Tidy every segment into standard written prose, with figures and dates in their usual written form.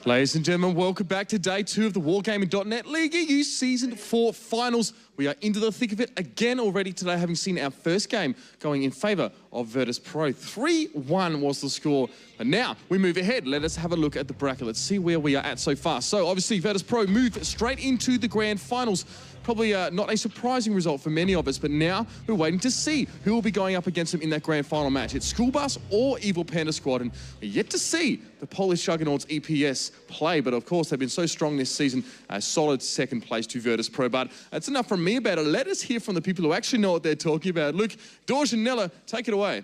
Ladies and gentlemen, welcome back to day 2 of the Wargaming.net League EU Season 4 Finals. We are into the thick of it again already today, having seen our first game going in favour of Virtus Pro. 3-1 was the score. But now we move ahead. Let us have a look at the bracket. Let's see where we are at so far. So obviously Virtus Pro moved straight into the grand finals. Probably not a surprising result for many of us, but now we're waiting to see who will be going up against them in that grand final match. It's SchoolBus or Evil Panda squad, and we're yet to see the Polish Juggernauts EPS play, but of course they've been so strong this season. A solid second place to Virtus Pro, but that's enough from me about it. Let us hear from the people who actually know what they're talking about. Luke, Dorj and Nella, take it away.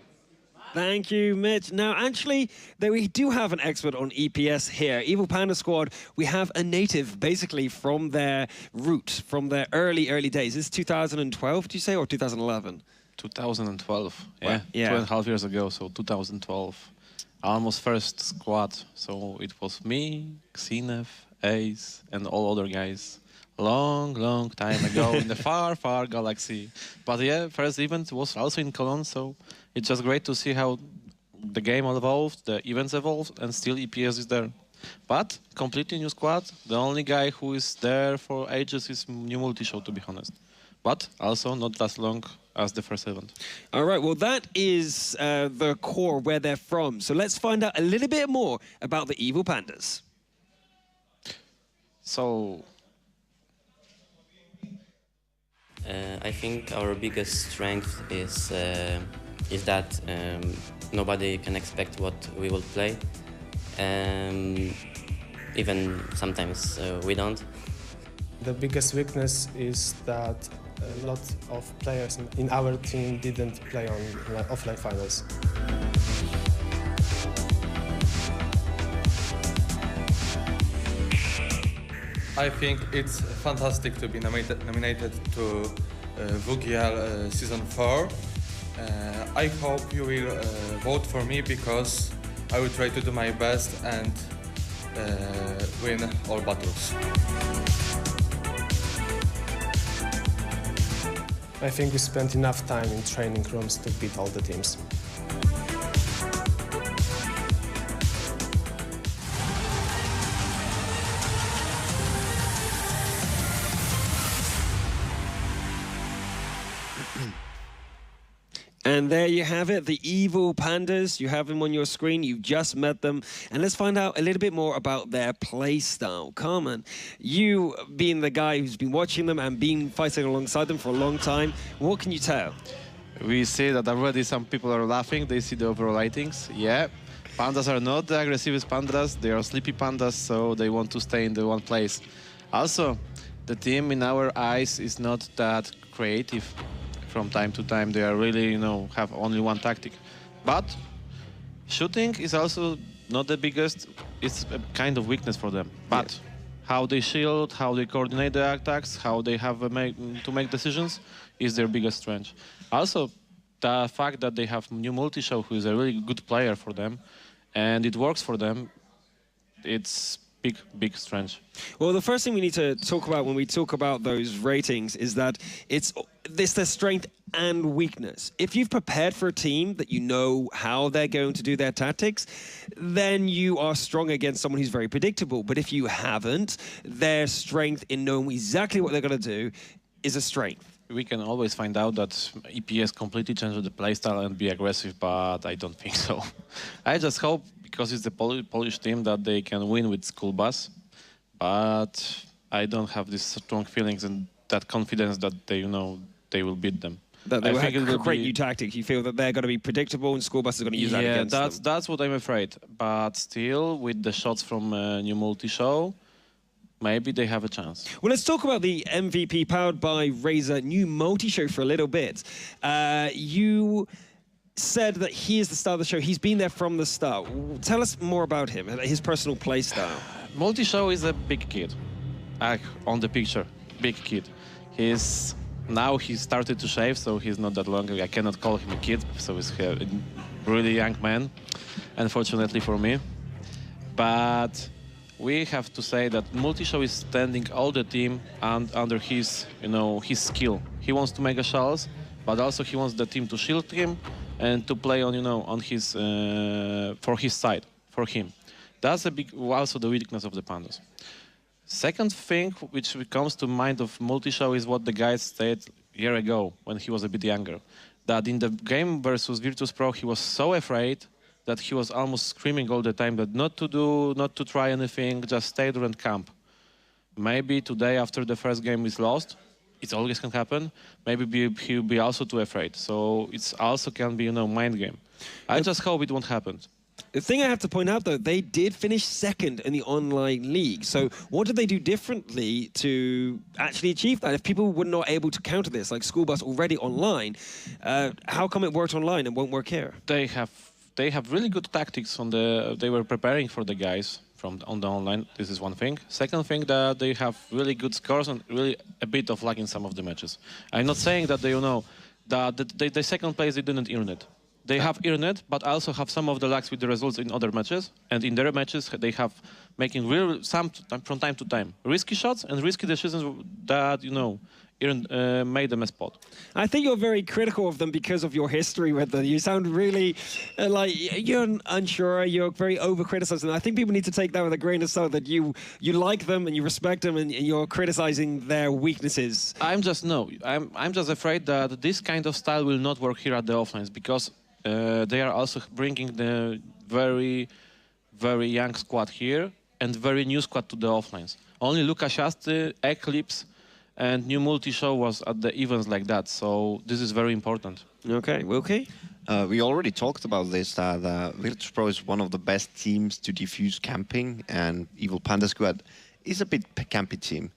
Thank you, Mitch. Now, actually, we do have an expert on EPS here. Evil Panda Squad, we have a native, basically, from their roots, from their early days. This is 2012, did you say, or 2011? 2012, yeah. Well, yeah. 2.5 years ago, so 2012. Almost first squad, so it was me, Xinev, Ace, and all other guys. Long time ago in the far galaxy. But yeah, first event was also in Cologne, so it's just great to see how the game evolved, the events evolved, and still EPS is there. But completely new squad. The only guy who is there for ages is new multi-show, to be honest. But also not as long as the first event. All right, well, that is the core, where they're from. So let's find out a little bit more about the Evil Pandas. So I think our biggest strength is that nobody can expect what we will play. Even sometimes we don't. The biggest weakness is that a lot of players in our team didn't play on offline finals. I think it's fantastic to be nominated to WGL Season 4. I hope you will vote for me, because I will try to do my best and win all battles. I think we spent enough time in training rooms to beat all the teams. And there you have it, the Evil Pandas. You have them on your screen, you've just met them. And let's find out a little bit more about their play style. Carmen, you being the guy who's been watching them and been fighting alongside them for a long time, what can you tell? we see that already some people are laughing. They see the overall ratings. Yeah, pandas are not the aggressive pandas. They are sleepy pandas, so they want to stay in the one place. Also, the team in our eyes is not that creative. From time to time, they are really, have only one tactic. But shooting is also not the biggest. It's a kind of weakness for them. But how they shield, how they coordinate the attacks, how they have to make decisions is their biggest strength. Also, the fact that they have new multi-show, who is a really good player for them, and it works for them, it's big strength. Well, the first thing we need to talk about when we talk about those ratings is that it's their strength and weakness. If you've prepared for a team that you know how they're going to do their tactics, then you are strong against someone who's very predictable. But if you haven't, their strength in knowing exactly what they're going to do is a strength. We can always find out that EPS completely changed the playstyle and be aggressive, but I don't think so. I just hope, because it's the Polish team, that they can win with SchoolBus, but I don't have these strong feelings and that confidence that they will beat them. That they will have great new tactics. You feel that they're going to be predictable and SchoolBus is going to use that against them. That's what I'm afraid. But still, with the shots from new multi-show, maybe they have a chance. Well, let's talk about the MVP powered by Razer new multi-show for a little bit. You said that he is the star of the show. He's been there from the start. Tell us more about him, his personal play style. Multi-show is a big kid. On the picture, big kid. Now he started to shave, so he's not that long. I cannot call him a kid, so he's a really young man, unfortunately for me. But we have to say that multi-show is standing all the team under his, his skill. He wants to make a shells, but also he wants the team to shield him and to play on, on his for his side, for him. That's also the weakness of the Pandas. Second thing which comes to mind of multi-show is what the guy said a year ago when he was a bit younger. That in the game versus Virtus Pro, he was so afraid that he was almost screaming all the time that not to try anything, just stay there and camp. Maybe today, after the first game is lost, it always can happen. Maybe he'll be also too afraid. So it's also can be, mind game. I just hope it won't happen. The thing I have to point out, though, they did finish second in the online league. So what did they do differently to actually achieve that? If people were not able to counter this, like SchoolBus already online, how come it worked online and won't work here? They have really good tactics they were preparing for the guys on the online. This is one thing. Second thing, that they have really good scores and really a bit of luck in some of the matches. I'm not saying that the second place they didn't earn it. They have earned it, but also have some of the lucks with the results in other matches. And in their matches, they have making from time to time risky shots and risky decisions that made them a spot. I think you're very critical of them because of your history with them. You sound really like you're unsure. You're very over-criticizing. I think people need to take that with a grain of salt. That you like them and you respect them, and you're criticizing their weaknesses. I'm just afraid that this kind of style will not work here at the offlines because they are also bringing the very, very young squad here and very new squad to the offlines. Only Lukas Shasty, Eclipse, and New Multi-Show was at the events like that, so this is very important. Okay, Wilkie? We already talked about this, that Virtus Pro is one of the best teams to defuse camping, and Evil Panda Squad is a bit campy team.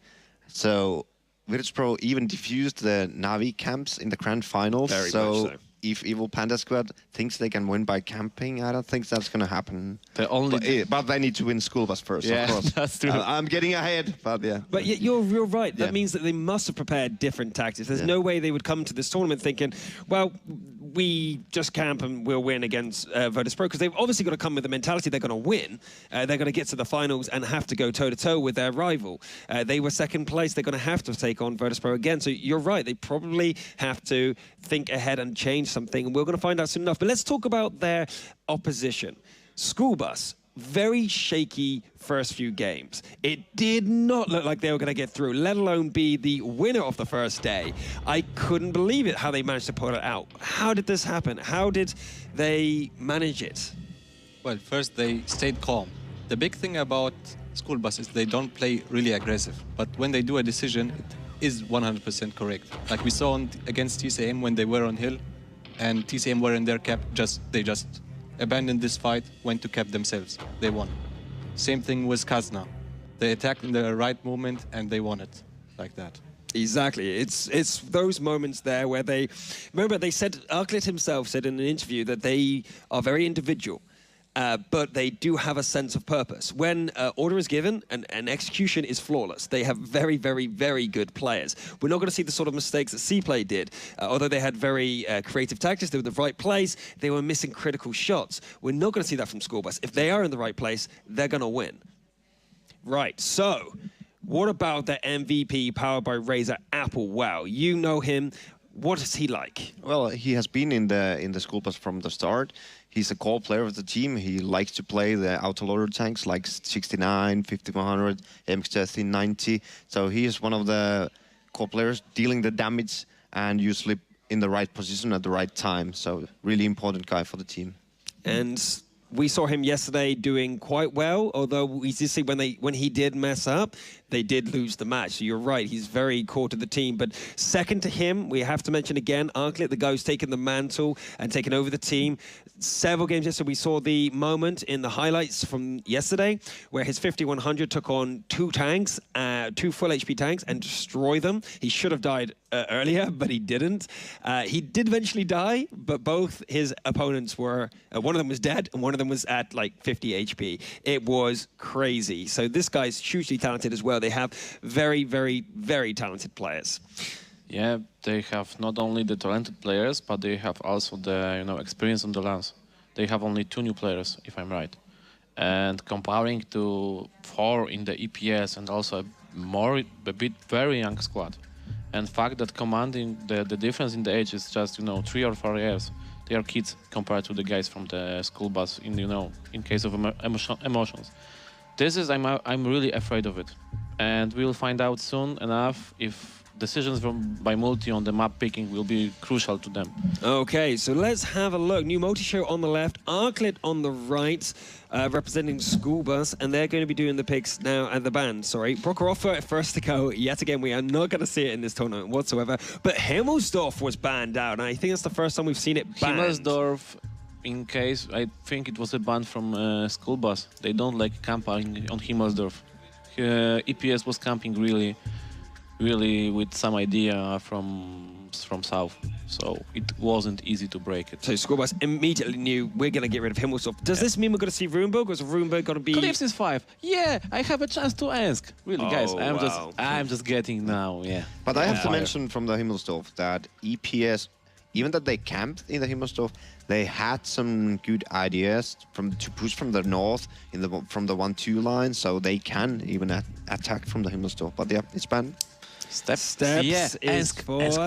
So Virtus Pro even diffused the Navi camps in the grand finals. Very much so. If Evil Panda Squad thinks they can win by camping, I don't think that's going to happen. But they need to win SchoolBus first, yeah, of course. That's true. I'm getting ahead, but yeah. But you're right. That means that they must have prepared different tactics. There's no way they would come to this tournament thinking, well, we just camp and we'll win against Virtus Pro, because they've obviously got to come with the mentality they're going to win. They're going to get to the finals and have to go toe-to-toe with their rival. They were second place. They're going to have to take on Virtus Pro again. So you're right. They probably have to think ahead and change something. And we're going to find out soon enough. But let's talk about their opposition. SchoolBus. Very shaky first few games. It did not look like they were going to get through, let alone be the winner of the first day. I couldn't believe it, how they managed to pull it out. How did this happen? How did they manage it? Well, first they stayed calm. The big thing about SchoolBus is they don't play really aggressive, but when they do a decision, it is 100% correct. Like we saw against TCM when they were on hill, and TCM were in their cap, they just abandoned this fight, went to cap themselves. They won. Same thing with Kazna. They attacked in the right moment and they won it like that. Exactly. It's those moments there where they... Remember, Arklit himself said in an interview that they are very individual. But they do have a sense of purpose. When order is given and execution is flawless, they have very, very, very good players. We're not going to see the sort of mistakes that C-Play did. Although they had very creative tactics, they were in the right place, they were missing critical shots. We're not going to see that from SchoolBus. If they are in the right place, they're going to win. Right, so what about the MVP powered by Razer Apple? Wow, you know him. What is he like? Well, he has been in the SchoolBus from the start. He's a core player of the team. He likes to play the autoloader tanks like 69, 5100, MX-30, 90. So he is one of the core players dealing the damage and usually in the right position at the right time. So really important guy for the team. And we saw him yesterday doing quite well, although we did see when he did mess up, they did lose the match. So you're right, he's very core to the team. But second to him, we have to mention again, Arklit, the guy who's taken the mantle and taken over the team. Several games yesterday, we saw the moment in the highlights from yesterday where his 5100 took on two tanks, two full HP tanks, and destroyed them. He should have died earlier, but he didn't. He did eventually die, but both his opponents were, one of them was dead and one of them was at like 50 HP. It was crazy. So this guy's hugely talented as well. They have very, very, very talented players. Yeah, they have not only the talented players, but they have also the experience on the lance. They have only 2 new players, if I'm right. And comparing to 4 in the EPS and also a bit very young squad. And fact that commanding the difference in the age is just 3 or 4 years. they are kids compared to the guys from the school bus. In case of emotions, this is I'm really afraid of it, and we'll find out soon enough if decisions by Multi on the map picking will be crucial to them. Okay, so let's have a look. New Multi-Show on the left, Arclit on the right, representing SchoolBus, and they're going to be doing the picks now at the band. Sorry, Brockhofer first to go. Yet again, we are not going to see it in this tournament whatsoever. But Himmelsdorf was banned out, and I think that's the first time we've seen it banned. Himmelsdorf, in case, I think it was a ban from SchoolBus. They don't like camping on Himmelsdorf. EPS was camping really with some idea from south, so it wasn't easy to break it. So SchoolBus immediately knew we're going to get rid of Himmelsdorf. Does this mean we're going to see Runeberg, or is Runeberg going to be... Cliffs is 5. Yeah, I have a chance to ask. Really, guys, I'm just getting now, yeah. But I have to mention from the Himmelsdorf that EPS, even that they camped in the Himmelsdorf, they had some good ideas to push from the north from the 1-2 line, so they can even attack from the Himmelsdorf. But yeah, it's banned. Steps yeah, is fourth.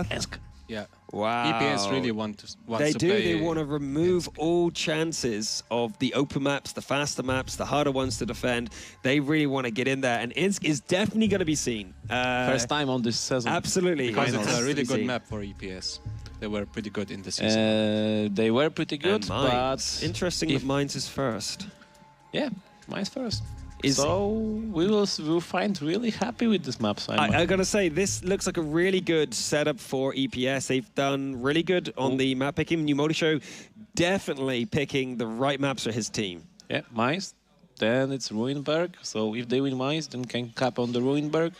Yeah. Wow. EPS really wants to play. They want to remove all chances of the open maps, the faster maps, the harder ones to defend. They really want to get in there, and Insk is definitely going to be seen. First time on this season. Absolutely. Because it's a really good map for EPS. They were pretty good in the season. They were pretty good, but... Interesting that Mainz is first. Yeah, Mainz first. So we'll find really happy with this map, Simon. I gotta say, this looks like a really good setup for EPS. They've done really good on the map picking. New Multi-Show definitely picking the right maps for his team. Yeah, Mainz. Then it's Ruinberg. So if they win Mainz, then can cap on the Ruinberg.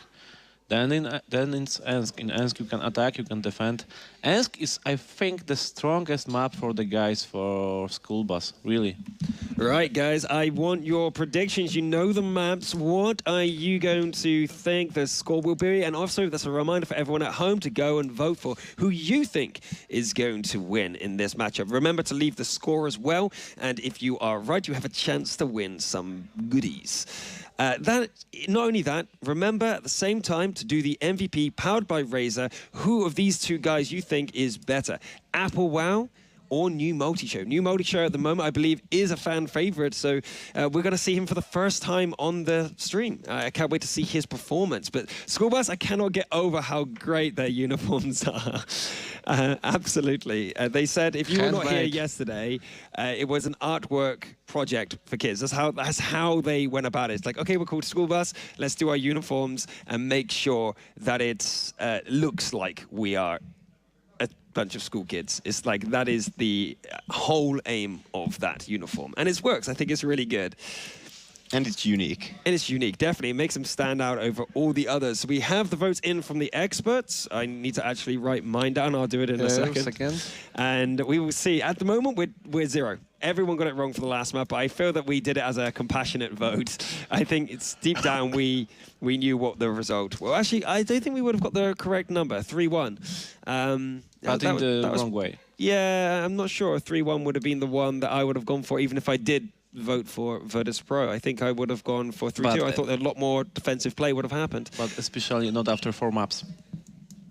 Then it's Ensk. In Ensk you can attack, you can defend. Ensk is, I think, the strongest map for the guys for SchoolBus, really. Right, guys, I want your predictions. You know the maps. What are you going to think the score will be? And also, that's a reminder for everyone at home to go and vote for who you think is going to win in this matchup. Remember to leave the score as well. And if you are right, you have a chance to win some goodies. Not only that, remember at the same time to do the MVP powered by Razer. Who of these two guys you think is better? Apple Wow or New Multi-Show? New Multi-Show at the moment, I believe, is a fan favorite. So we're going to see him for the first time on the stream. I can't wait to see his performance. But SchoolBus, I cannot get over how great their uniforms are. Absolutely. They said if you were not here yesterday, it was an artwork project for kids. That's how they went about it. It's like, okay, we're called SchoolBus. Let's do our uniforms and make sure that it looks like we are a bunch of school kids. It's like that is the whole aim of that uniform, and it works. I think it's really good. And it's unique. And it's unique, definitely. It makes them stand out over all the others. So we have the votes in from the experts. I need to actually write mine down. I'll do it in a second. And we will see. At the moment, we're 0. Everyone got it wrong for the last map, but I feel that we did it as a compassionate vote. I think it's deep down we knew what the result. Well, actually, I don't think we would have got the correct number, 3-1. But in the wrong way. Yeah, I'm not sure. 3-1 would have been the one that I would have gone for, even if I did vote for Virtus Pro. I think I would have gone for 3-2. I thought that a lot more defensive play would have happened. But especially not after 4 maps.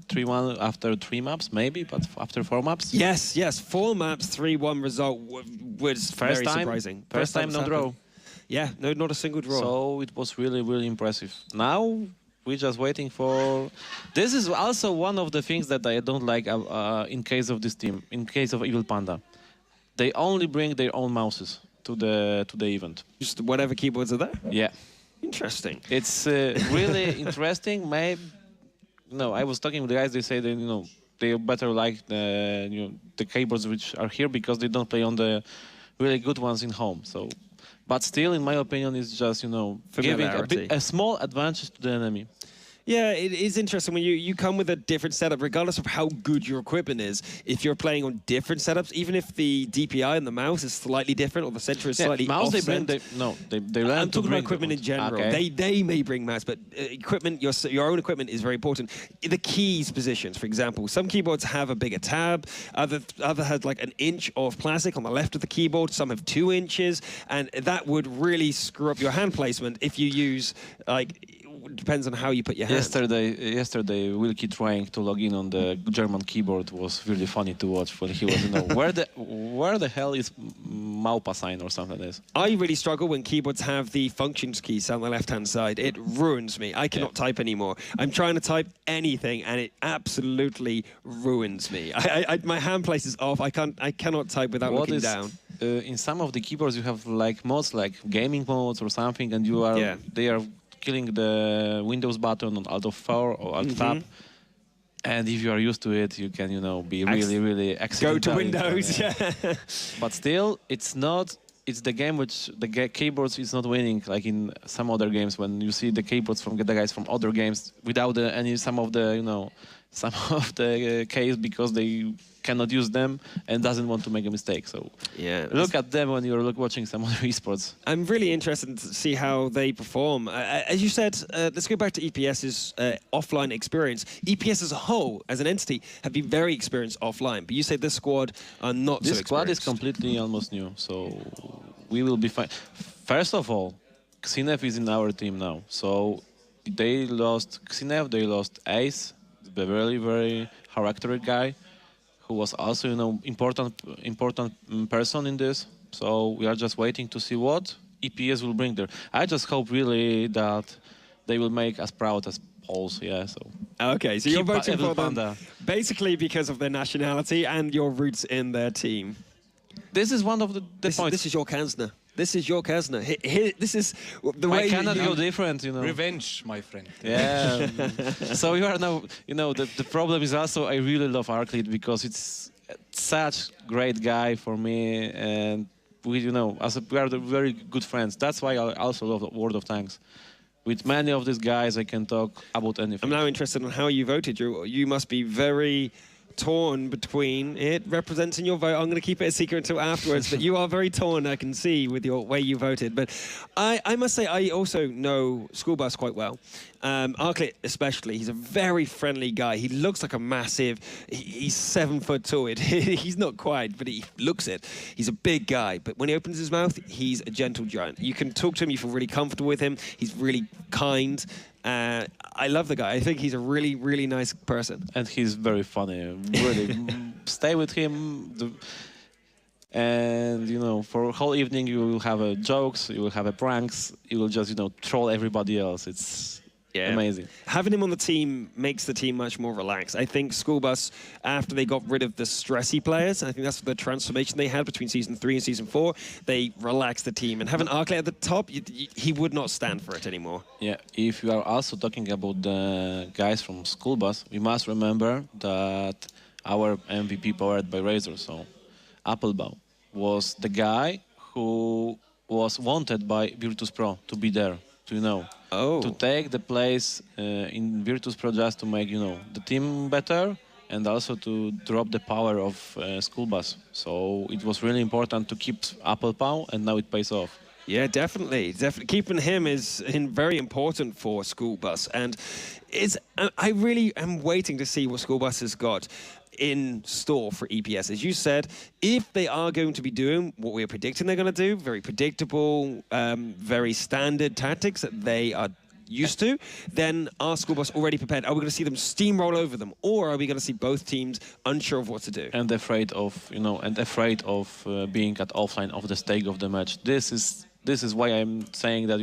3-1 after 3 maps, maybe, but after 4 maps? Yes. 4 maps, 3-1 result was very surprising. First time no draw. Yeah, no, not a single draw. So it was really, really impressive. Now we're just waiting for... This is also one of the things that I don't like in case of this team, in case of Evil Panda. They only bring their own mouses to the event. Just whatever keyboards are there? Yeah. Interesting. It's really interesting. Maybe... No, I was talking with the guys. They say that they better like the keyboards which are here because they don't play on the really good ones in home. So, but still, in my opinion, it's just giving a small advantage to the enemy. Yeah, it is interesting when you come with a different setup, regardless of how good your equipment is. If you're playing on different setups, even if the DPI and the mouse is slightly different or the center is slightly mouse offset. They learn I'm talking about equipment in general. Okay. They may bring mouse, but equipment, your own equipment is very important. The keys positions, for example, some keyboards have a bigger tab. Other has like an inch of plastic on the left of the keyboard. Some have 2 inches, and that would really screw up your hand placement if you use like depends on how you put your hand. Yesterday, Wilkie trying to log in on the German keyboard was really funny to watch when he was, where the hell is Maupa sign or something like this? I really struggle when keyboards have the functions keys on the left-hand side. It ruins me. I cannot type anymore. I'm trying to type anything, and it absolutely ruins me. My hand place is off. I cannot type without looking down. In some of the keyboards, you have like modes, like gaming modes or something, and they are killing the Windows button on Alt F4 or Alt Tab. And if you are used to it, you can, be really accidental. Go to Windows, yeah. But still, it's the game which the keyboards is not winning, like in some other games when you see the keyboards from the guys from other games without some of the case because they cannot use them and doesn't want to make a mistake. So look at them when you're watching some other esports. I'm really interested to see how they perform. As you said, let's go back to EPS's offline experience. EPS as a whole, as an entity, have been very experienced offline, but you say this squad are not so experienced. This squad is completely almost new, so we will be fine. First of all, Xinev is in our team now, so they lost Xinev, they lost Ace, the very, very characteristic guy, who was also, important person in this. So we are just waiting to see what EPS will bring there. I just hope really that they will make us proud as Poles. Yeah. So. Okay, so you're voting for them basically because of their nationality and your roots in their team. This is one of the points. This is your Kansner. This is your Kansner. This is the way I cannot go different, Revenge, my friend. Yeah. So you are now, the problem is also I really love Arclid because it's such great guy for me, and we, we are very good friends. That's why I also love World of Tanks. With many of these guys, I can talk about anything. I'm now interested in how you voted. You must be very torn between it representing your vote. I'm going to keep it a secret until afterwards, but you are very torn, I can see, with your way you voted. But I must say, I also know SchoolBus quite well. Arclit especially, he's a very friendly guy. He looks like a massive, he's 7 foot tall. He's not quite, but he looks it. He's a big guy, but when he opens his mouth, he's a gentle giant. You can talk to him, you feel really comfortable with him. He's really kind. I love the guy. I think he's a really, really nice person. And he's very funny. Really, stay with him. And, for a whole evening, you will have jokes, you will have pranks, you will just, troll everybody else. It's amazing. Having him on the team makes the team much more relaxed. I think SchoolBus, after they got rid of the stressy players, I think that's the transformation they had between Season 3 and Season 4, they relaxed the team. And having Arclay at the top, he would not stand for it anymore. Yeah, if you are also talking about the guys from SchoolBus, we must remember that our MVP powered by Razor, so Applebaum, was the guy who was wanted by Virtus Pro to be there, to take the place in Virtus Pro just to make, the team better and also to drop the power of SchoolBus. So it was really important to keep Applebaum, and now it pays off. Yeah, definitely. Keeping him is very important for SchoolBus, and I really am waiting to see what SchoolBus has got in store for EPS. As you said, if they are going to be doing what we're predicting they're going to do, very predictable, very standard tactics that they are used to, then are SchoolBus already prepared? Are we going to see them steamroll over them, or are we going to see both teams unsure of what to do? And afraid of, being at offline of the stake of the match. This is why I'm saying that,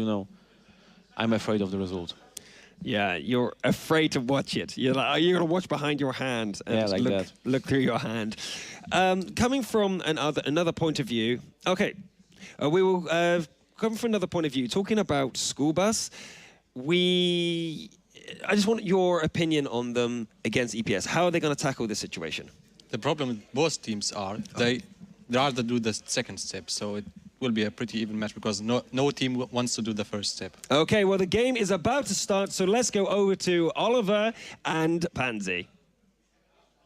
I'm afraid of the result. Yeah, you're afraid to watch it. You're going to watch behind your hand and look through your hand. Coming from another point of view, okay, we will come from another point of view. Talking about SchoolBus, I just want your opinion on them against EPS. How are they going to tackle this situation? The problem with both teams are they rather do the second step, so it will be a pretty even match because no team wants to do the first step. Okay, well, the game is about to start, so let's go over to Oliver and Pansy.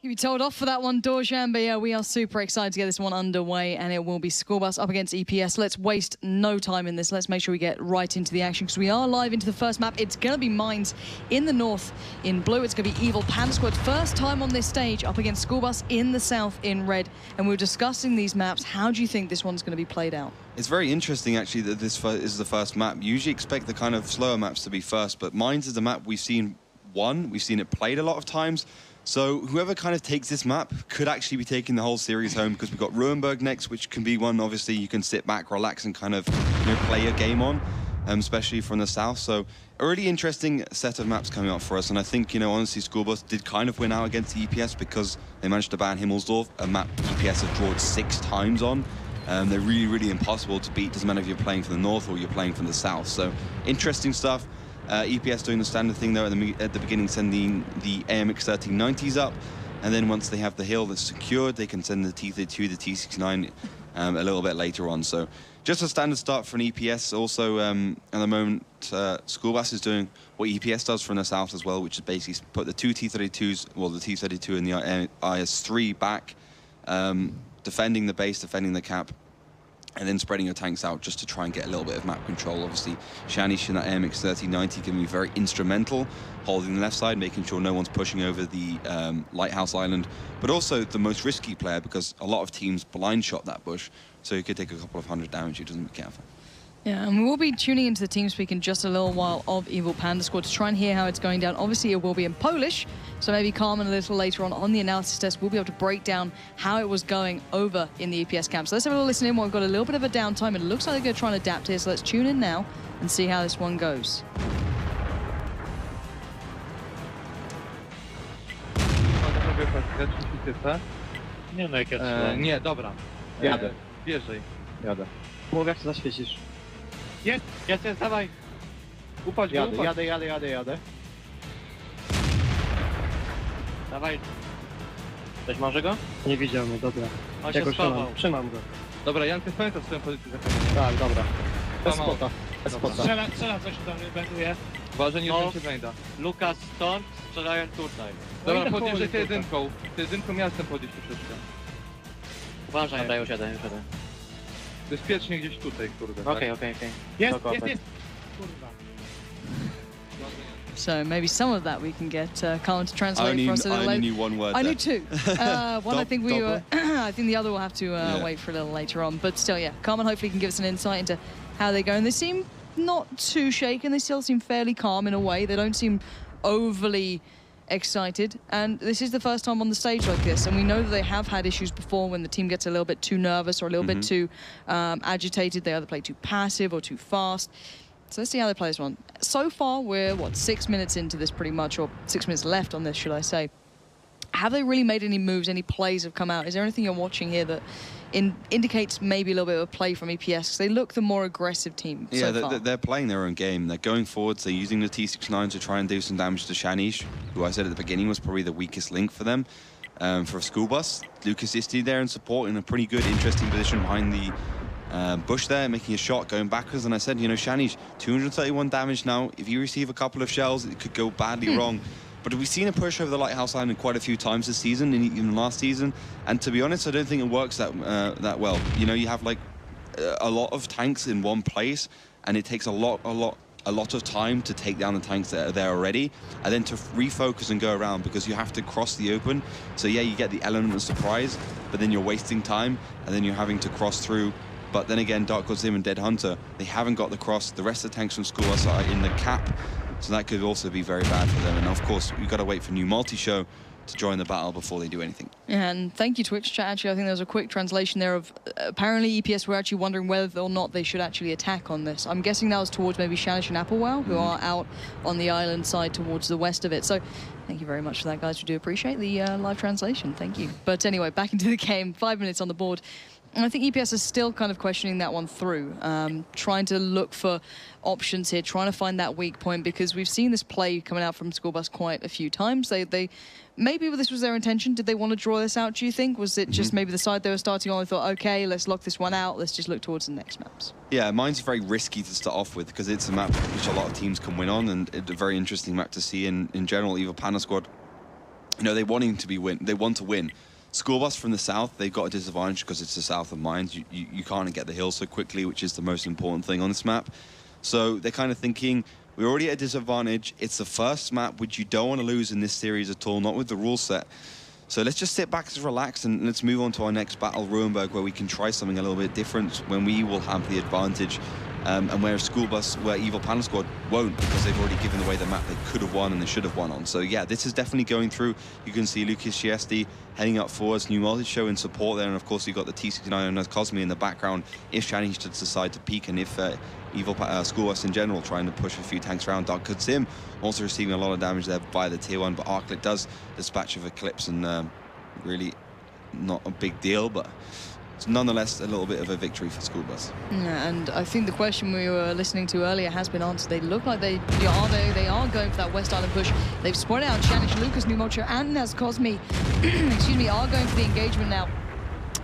You told off for that one, Dorjan, but yeah, we are super excited to get this one underway, and it will be SchoolBus up against EPS. Let's waste no time in this. Let's make sure we get right into the action, because we are live into the first map. It's going to be Mines in the north in blue. It's going to be Evil Panda Squad. First time on this stage up against SchoolBus in the south in red. And we were discussing these maps. How do you think this one's going to be played out? It's very interesting, actually, that this is the first map. You usually expect the kind of slower maps to be first, but Mines is a map we've seen we've seen it played a lot of times. So whoever kind of takes this map could actually be taking the whole series home, because we've got Ruinberg next, which can be one, obviously, you can sit back, relax, and kind of play a game on, especially from the south. So a really interesting set of maps coming up for us. And I think, honestly, SchoolBus did kind of win out against the EPS because they managed to ban Himmelsdorf, a map EPS have drawn 6 times on. They're really, really impossible to beat. Doesn't matter if you're playing from the north or you're playing from the south. So interesting stuff. EPS doing the standard thing though at the beginning, sending the AMX 1390s up, and then once they have the hill that's secured, they can send the T32, the T69 a little bit later on. So just a standard start for an EPS. Also, at the moment, SchoolBus is doing what EPS does from the south as well, which is basically put the 2 T32s, well, the T32 and the IS3 back, defending the base, defending the cap, and then spreading your tanks out just to try and get a little bit of map control. Obviously, Shanish in that AMX 1390 can be very instrumental, holding the left side, making sure no one's pushing over the Lighthouse Island, but also the most risky player, because a lot of teams blind shot that bush, so he could take a couple of 100 damage if he doesn't be careful. Yeah, and we'll be tuning into the TeamSpeak in just a little while of Evil Panda Squad to try and hear how it's going down. Obviously, it will be in Polish, so maybe Carmen a little later on the analysis test, we'll be able to break down how it was going over in the EPS camp. So let's have a little listen in while we've got a little bit of a downtime. It looks like they're going to try and adapt here, so let's tune in now and see how this one goes. Nie, dobra. Jadę. Wjeżdżaj. Jadę. Mów, jak to zaświecisz. Jest, dawaj. Upadź, Jadę. Dawaj. Ktoś może go? Nie widział mnie, dobra. On się schował. Trzymam go. Dobra, Jankę, pamiętasz swoją pozycję za Tak, dobra. Bez Skłamał. spota. Bez spota. Strzela coś tam, wędruje. Uważaj, nie No. się znajda. Lukas stąd, strzelają tutaj. Dobra, podjeżdżaj tę jedynką. Tę jedynką miastem podjeźdź troszeczkę. Uważaj. Dobra, już jadę. Bezpiecznie gdzieś tutaj, kurde. Okej. Jest. Kurwa. So maybe some of that we can get Carmen to translate for us a little I only later. knew one word I there. knew 2. One I think we were, I think the other will have to wait for a little later on. But still, yeah, Carmen hopefully can give us an insight into how they go. And they seem not too shaken. They still seem fairly calm in a way. They don't seem overly excited, and this is the first time on the stage like this, and we know that they have had issues before when the team gets a little bit too nervous or a little bit too agitated. They either play too passive or too fast. So let's see how they play this one. So far, we're, 6 minutes into this pretty much, or 6 minutes left on this, should I say. Have they really made any moves, any plays have come out? Is there anything you're watching here that indicates maybe a little bit of a play from EPS? Because they look the more aggressive team so far. They're playing their own game. They're going forwards. They're using the T69 to try and do some damage to Shanish, who I said at the beginning was probably the weakest link for them. For SchoolBus, Lucas Isti there in support in a pretty good, interesting position behind the bush there, making a shot, going backwards. And I said, Shanish, 231 damage now. If you receive a couple of shells, it could go badly wrong. But we've seen a push over the Lighthouse Island quite a few times this season, and even last season. And to be honest, I don't think it works that well. You have like a lot of tanks in one place, and it takes a lot of time to take down the tanks that are there already, and then to refocus and go around, because you have to cross the open. So yeah, you get the element of surprise, but then you're wasting time, and then you're having to cross through. But then again, Dark God Zim and Dead Hunter, they haven't got the cross. The rest of the tanks from SchoolBus are in the cap. So that could also be very bad for them. And of course, we've got to wait for new multi-show to join the battle before they do anything. And thank you, Twitch chat. Actually, I think there was a quick translation there of apparently EPS were actually wondering whether or not they should actually attack on this. I'm guessing that was towards maybe Shanish and Applewell, who are out on the island side towards the west of it. So thank you very much for that, guys. We do appreciate the live translation. Thank you. But anyway, back into the game. 5 minutes on the board. And I think EPS is still kind of questioning that one through, trying to look for options here, trying to find that weak point, because we've seen this play coming out from SchoolBus quite a few times. They maybe this was their intention. Did they want to draw this out, do you think? Was it just maybe the side they were starting on, they thought, okay, let's lock this one out, let's just look towards the next maps? Yeah, mine's very risky to start off with, because it's a map which a lot of teams can win on, and it's a very interesting map to see in general. Evil Panda Squad You know, they want to win. SchoolBus from the south, they've got a disadvantage because it's the south of Mines. You can't get the hill so quickly, which is the most important thing on this map. So they're kind of thinking, we're already at a disadvantage. It's the first map which you don't want to lose in this series at all, not with the rule set. So let's just sit back and relax and let's move on to our next battle, Ruhenberg, where we can try something a little bit different when we will have the advantage. And where SchoolBus, where Evil Panda Squad won't, because they've already given away the map they could have won and they should have won on. So yeah, this is definitely going through. You can see Lucas Chiesti heading up forwards, New Multi show in support there, and of course you've got the T69 and Cosme in the background if Shani should decide to peek, and if SchoolBus in general trying to push a few tanks around. Dark Good Sim also receiving a lot of damage there by the tier 1, but Arclit does dispatch of Eclipse, and really not a big deal, but it's nonetheless a little bit of a victory for SchoolBus. Yeah, and I think the question we were listening to earlier has been answered. They look like they are going for that West Island push. They've spread out. Shanish, Lucas, Numocha, and Naz Cosme, excuse me, are going for the engagement now.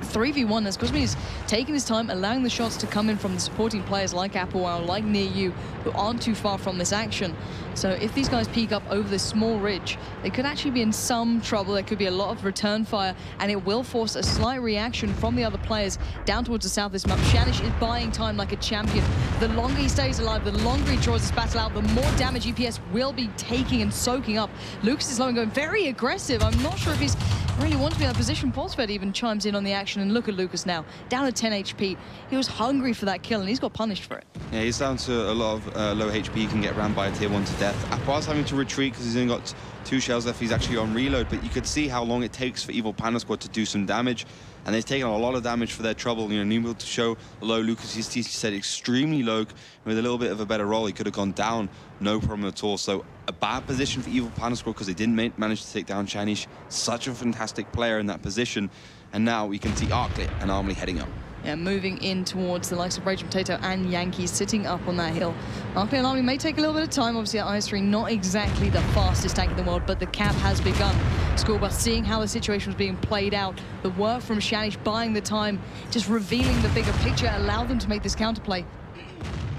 3v1 Naz Cosme is taking his time, allowing the shots to come in from the supporting players like Applewell, like Near You, who aren't too far from this action. So if these guys peek up over this small ridge, they could actually be in some trouble. There could be a lot of return fire, and it will force a slight reaction from the other players down towards the south of this map. Shanish is buying time like a champion. The longer he stays alive, the longer he draws this battle out, the more damage EPS will be taking and soaking up. Lucas is low and going very aggressive. I'm not sure if he's really wants to be in that position. Polsfed even chimes in on the action, and look at Lucas now, down at 10 HP. He was hungry for that kill, and he's got punished for it. Yeah, he's down to a lot of low HP. He can get ran by a tier 1 to death. Appar's having to retreat because he's only got 2 shells left. He's actually on reload, but you could see how long it takes for Evil Panda Squad to do some damage, and they've taken a lot of damage for their trouble. You know, Nimble to show low. Lucas, he said extremely low. With a little bit of a better roll, he could have gone down, no problem at all. So a bad position for Evil Panda Squad because they didn't manage to take down Shanish. Such a fantastic player in that position. And now we can see Arclit and Armley heading up. Yeah, moving in towards the likes of Rage Potato and Yankees sitting up on that hill. Arclit and Armley may take a little bit of time. Obviously at IS3, not exactly the fastest tank in the world, but the cap has begun. SchoolBus seeing how the situation was being played out. The work from Shanish buying the time, just revealing the bigger picture, allowed them to make this counterplay.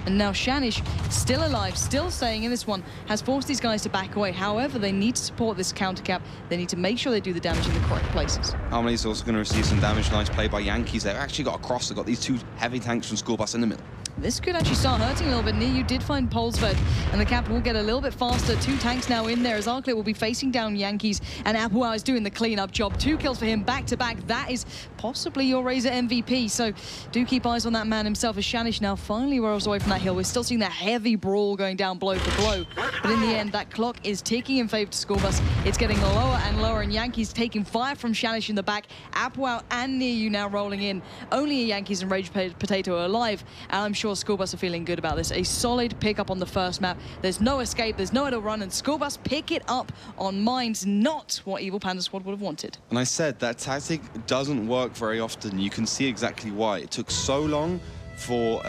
And now Shanish, still alive, still staying in this one, has forced these guys to back away. However, they need to support this counter cap. They need to make sure they do the damage in the correct places. Armley's also going to receive some damage. Nice play by Yankees. They've actually got a cross. They've got these 2 heavy tanks from SchoolBus in the middle. This could actually start hurting a little bit. Near You did find Polsfed, and the cap will get a little bit faster. 2 tanks now in there as Arclit will be facing down Yankees, and Applewell is doing the cleanup job. 2 kills for him back to back. That is possibly your Razor MVP. So do keep eyes on that man himself as Shanish now finally rolls away from that hill. We're still seeing that heavy brawl going down blow for blow. But in the end, that clock is ticking in favor to SchoolBus. It's getting lower and lower, and Yankees taking fire from Shanish in the back. Applewell and Near You now rolling in. Only Yankees and Rage Potato are alive, and I'm sure SchoolBus are feeling good about this. A solid pickup on the first map. There's no escape, there's nowhere to run, and SchoolBus pick it up on Mines. Not what Evil Panda Squad would have wanted. And I said that tactic doesn't work very often. You can see exactly why. It took so long for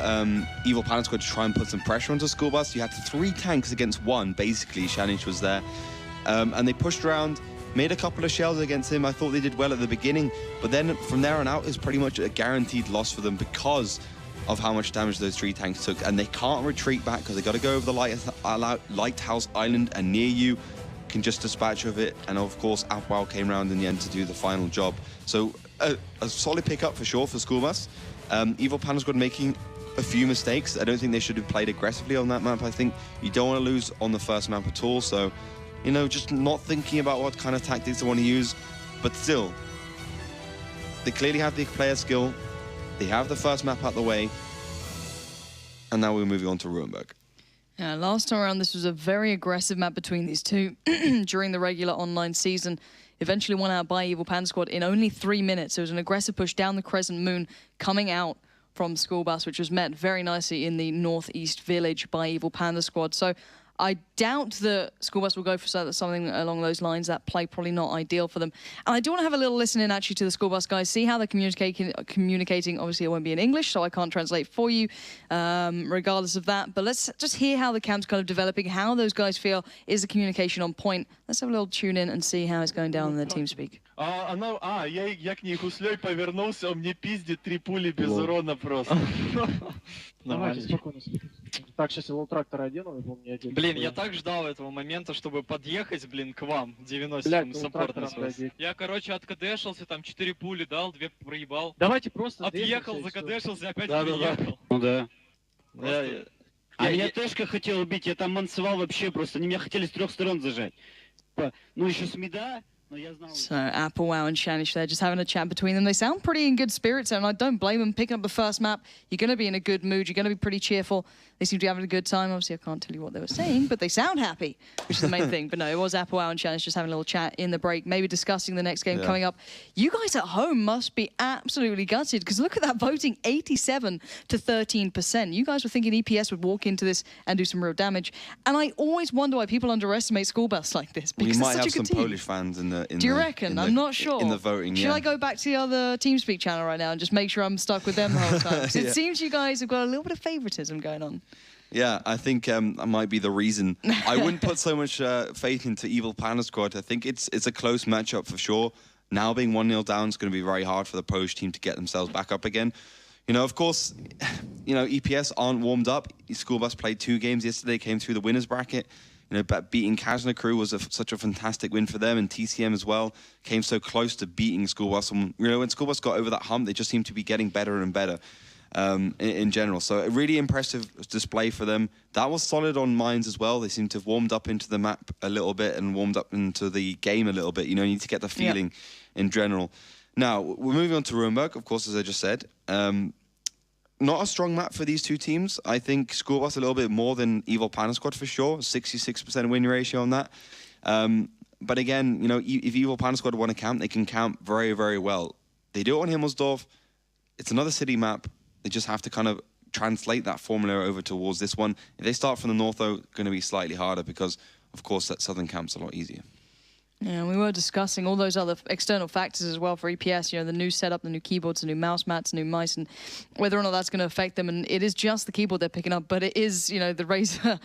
Evil Panda Squad to try and put some pressure onto SchoolBus. You had 3 tanks against 1, basically. Shanish was there. And they pushed around, made a couple of shells against him. I thought they did well at the beginning, but then from there on out, it's pretty much a guaranteed loss for them because of how much damage those 3 tanks took. And they can't retreat back because they got to go over the Lighthouse Island, and Near You can just dispatch of it. And of course, Applewell came around in the end to do the final job. So a solid pickup for sure for SchoolBus. Evil Panda Squad making a few mistakes. I don't think they should have played aggressively on that map. I think you don't want to lose on the first map at all. So, you know, just not thinking about what kind of tactics they want to use. But still, they clearly have the player skill. They have the first map out the way. And now we're moving on to Ruhenberg. Yeah, last time around, this was a very aggressive map between these two during the regular online season. Eventually won out by Evil Panda Squad in only 3 minutes. It was an aggressive push down the Crescent Moon coming out from SchoolBus, which was met very nicely in the northeast village by Evil Panda Squad. So I doubt that SchoolBus will go for something along those lines. That play probably not ideal for them. And I do want to have a little listen in actually to the SchoolBus guys, see how they're communicating. Obviously, it won't be in English, so I can't translate for you, regardless of that. But let's just hear how the camp's kind of developing, how those guys feel. Is the communication on point? Let's have a little tune in and see how it's going down in the TeamSpeak. Я к ней гуслей повернулся, он мне пиздит 3 пули без урона просто. Давайте, спокойно. Так, сейчас его трактора одену, его мне одеть. Блин, я так ждал этого момента, чтобы подъехать, блин, к вам. 90 Блядь, саппортом с вас. Я, короче, откадешился, там 4 пули дал, 2 проебал. Давайте просто Отъехал, закадешился, опять приехал. Ну да. А меня Тэшка хотел убить, я там мансовал вообще просто. Они меня хотели с 3 сторон зажать. Ну еще с мида. So Apple, Wow and Shanish there just having a chat between them. They sound pretty in good spirits, and I don't blame them. Picking up the first map, you're going to be in a good mood. You're going to be pretty cheerful. They seem to be having a good time. Obviously, I can't tell you what they were saying, but they sound happy, which is the main thing. But no, it was Apple, Wow and Shanish just having a little chat in the break, maybe discussing the next game coming up. You guys at home must be absolutely gutted, because look at that voting, 87 to 13%. You guys were thinking EPS would walk into this and do some real damage. And I always wonder why people underestimate SchoolBus like this, because we might it's such have a good some team. Polish fans in the. Do you reckon? I'm not sure. In the voting, Should I go back to the other TeamSpeak channel right now and just make sure I'm stuck with them the whole time? 'Cause it seems you guys have got a little bit of favoritism going on. Yeah, I think that might be the reason. I wouldn't put so much faith into Evil Panda squad. I think it's a close matchup for sure. Now being 1-0 down is going to be very hard for the Polish team to get themselves back up again. You know, of course, you know, EPS aren't warmed up. SchoolBus played 2 games yesterday, came through the winners bracket. You know, but beating Kazna Crew was such a fantastic win for them, and TCM as well came so close to beating SchoolBus. And, you know, when SchoolBus got over that hump, they just seemed to be getting better and better. In general. So a really impressive display for them. That was solid on mines as well. They seem to have warmed up into the map a little bit and warmed up into the game a little bit. You know, you need to get the feeling in general. Now, we're moving on to Rurenberg, of course, as I just said. Not a strong map for these two teams. I think SchoolBus a little bit more than Evil Panda squad for sure. 66% win ratio on that. But again, you know, if Evil Panda squad want to camp, they can camp very, very well. They do it on Himmelsdorf. It's another city map. They just have to kind of translate that formula over towards this one. If they start from the north, though, it's going to be slightly harder because, of course, that southern camp's a lot easier. Yeah, we were discussing all those other external factors as well for EPS, you know, the new setup, the new keyboards, the new mouse mats, new mice, and whether or not that's going to affect them. And it is just the keyboard they're picking up, but it is, you know, the Razer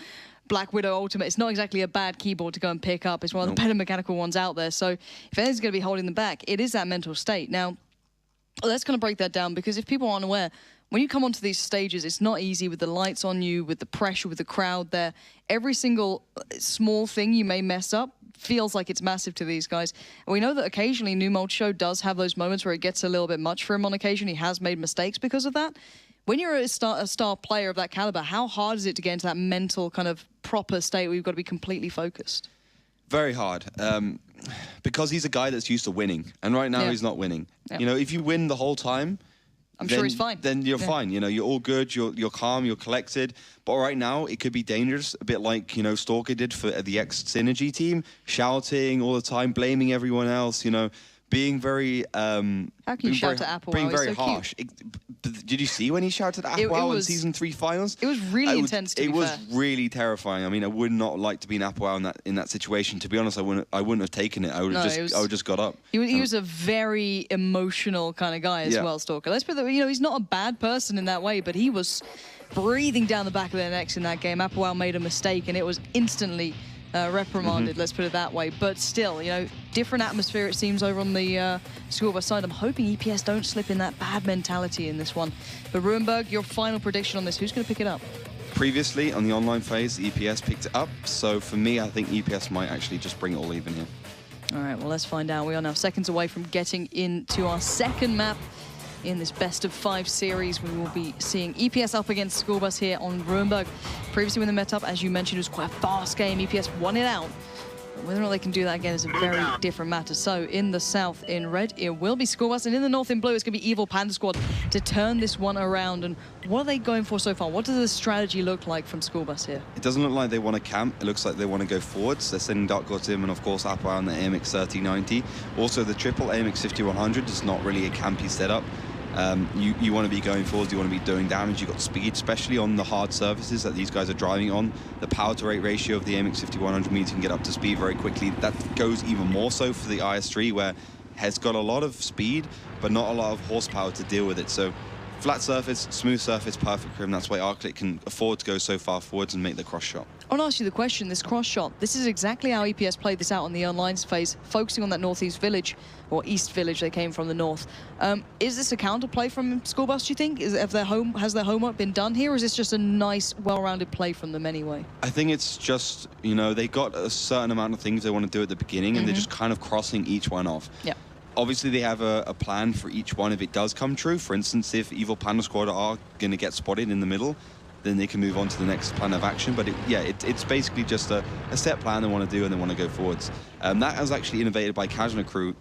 Black Widow Ultimate. It's not exactly a bad keyboard to go and pick up. It's one of the better mechanical ones out there. So if anything's going to be holding them back, it is that mental state. Now, let's kind of break that down, because if people aren't aware, when you come onto these stages, it's not easy with the lights on you, with the pressure, with the crowd there. Every single small thing you may mess up feels like it's massive to these guys. And we know that occasionally Numold Show does have those moments where it gets a little bit much for him on occasion. He has made mistakes because of that. When you're a star player of that caliber, how hard is it to get into that mental kind of proper state where you've got to be completely focused? Very hard. Because he's a guy that's used to winning. And right now he's not winning. You know, if you win the whole time, I'm sure he's fine. Then you're fine. You know, you're all good. You're calm. You're collected. But right now, it could be dangerous. A bit like, you know, Stalker did for the ex-Synergy team, shouting all the time, blaming everyone else. You know, being very. How can you shout to Apple? Being very harsh. Did you see when he shouted at Apple in Season 3 finals? It was really intense. It was really terrifying. I mean, I would not like to be an Apple in that situation. To be honest, I wouldn't have taken it. I would have just got up. He was a very emotional kind of guy as well, Stalker. Let's put that. You know, he's not a bad person in that way, but he was breathing down the back of their necks in that game. Apple made a mistake, and it was instantly reprimanded, let's put it that way. But still, you know, different atmosphere it seems over on the SchoolBus side. I'm hoping EPS don't slip in that bad mentality in this one. But Rurenberg, your final prediction on this, who's going to pick it up? Previously, on the online phase, EPS picked it up. So for me, I think EPS might actually just bring it all even here. All right, well, let's find out. We are now seconds away from getting into our second map in this best-of-5 series. We will be seeing EPS up against SchoolBus here on Rurenberg. Previously when they met up, as you mentioned, it was quite a fast game. EPS won it out. But whether or not they can do that again is a very different matter. So in the south, in red, it will be SchoolBus. And in the north, in blue, it's going to be Evil Panda Squad to turn this one around. And what are they going for so far? What does the strategy look like from SchoolBus here? It doesn't look like they want to camp. It looks like they want to go forwards. They're sending Dark God Sim and, of course, Apple on the AMX 3090. Also, the triple AMX 5100 is not really a campy setup. You want to be going forwards, you want to be doing damage, you've got speed, especially on the hard surfaces that these guys are driving on. The power to rate ratio of the AMX 5100 means you can get up to speed very quickly. That goes even more so for the IS3, where it has got a lot of speed, but not a lot of horsepower to deal with it. So flat surface, smooth surface, perfect for him. That's why Arclight can afford to go so far forwards and make the cross shot. I want to ask you the question, this cross shot, this is exactly how EPS played this out on the online phase, focusing on that northeast village, or east village, they came from the north. Is this a counterplay from SchoolBus, do you think? Has their homework been done here, or is this just a nice, well-rounded play from them anyway? I think it's just, you know, they got a certain amount of things they want to do at the beginning, and they're just kind of crossing each one off. Yeah. Obviously, they have a plan for each one if it does come true. For instance, if Evil Panda Squad are going to get spotted in the middle, then they can move on to the next plan of action. But it's basically just a set plan they want to do, and they want to go forwards. That was actually innovated by Kajna Crew,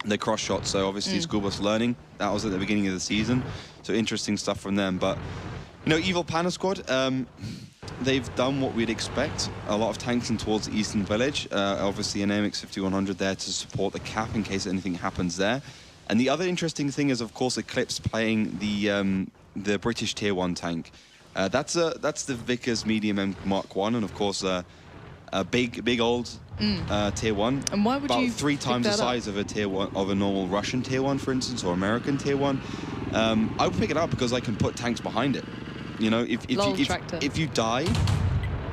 the cross shot. So obviously SchoolBus learning. That was at the beginning of the season. So interesting stuff from them. But, you know, Evil Panda Squad, they've done what we'd expect. A lot of tanks in towards the eastern village. Obviously an AMX 5100 there to support the cap in case anything happens there. And the other interesting thing is, of course, Eclipse playing the British Tier 1 tank. That's the Vickers Medium M Mark 1, and of course a big old Tier 1. And why would about you 3 times the size of a Tier 1 of a normal Russian Tier 1, for instance, or American Tier 1. I would pick it up because I can put tanks behind it. You know, if you die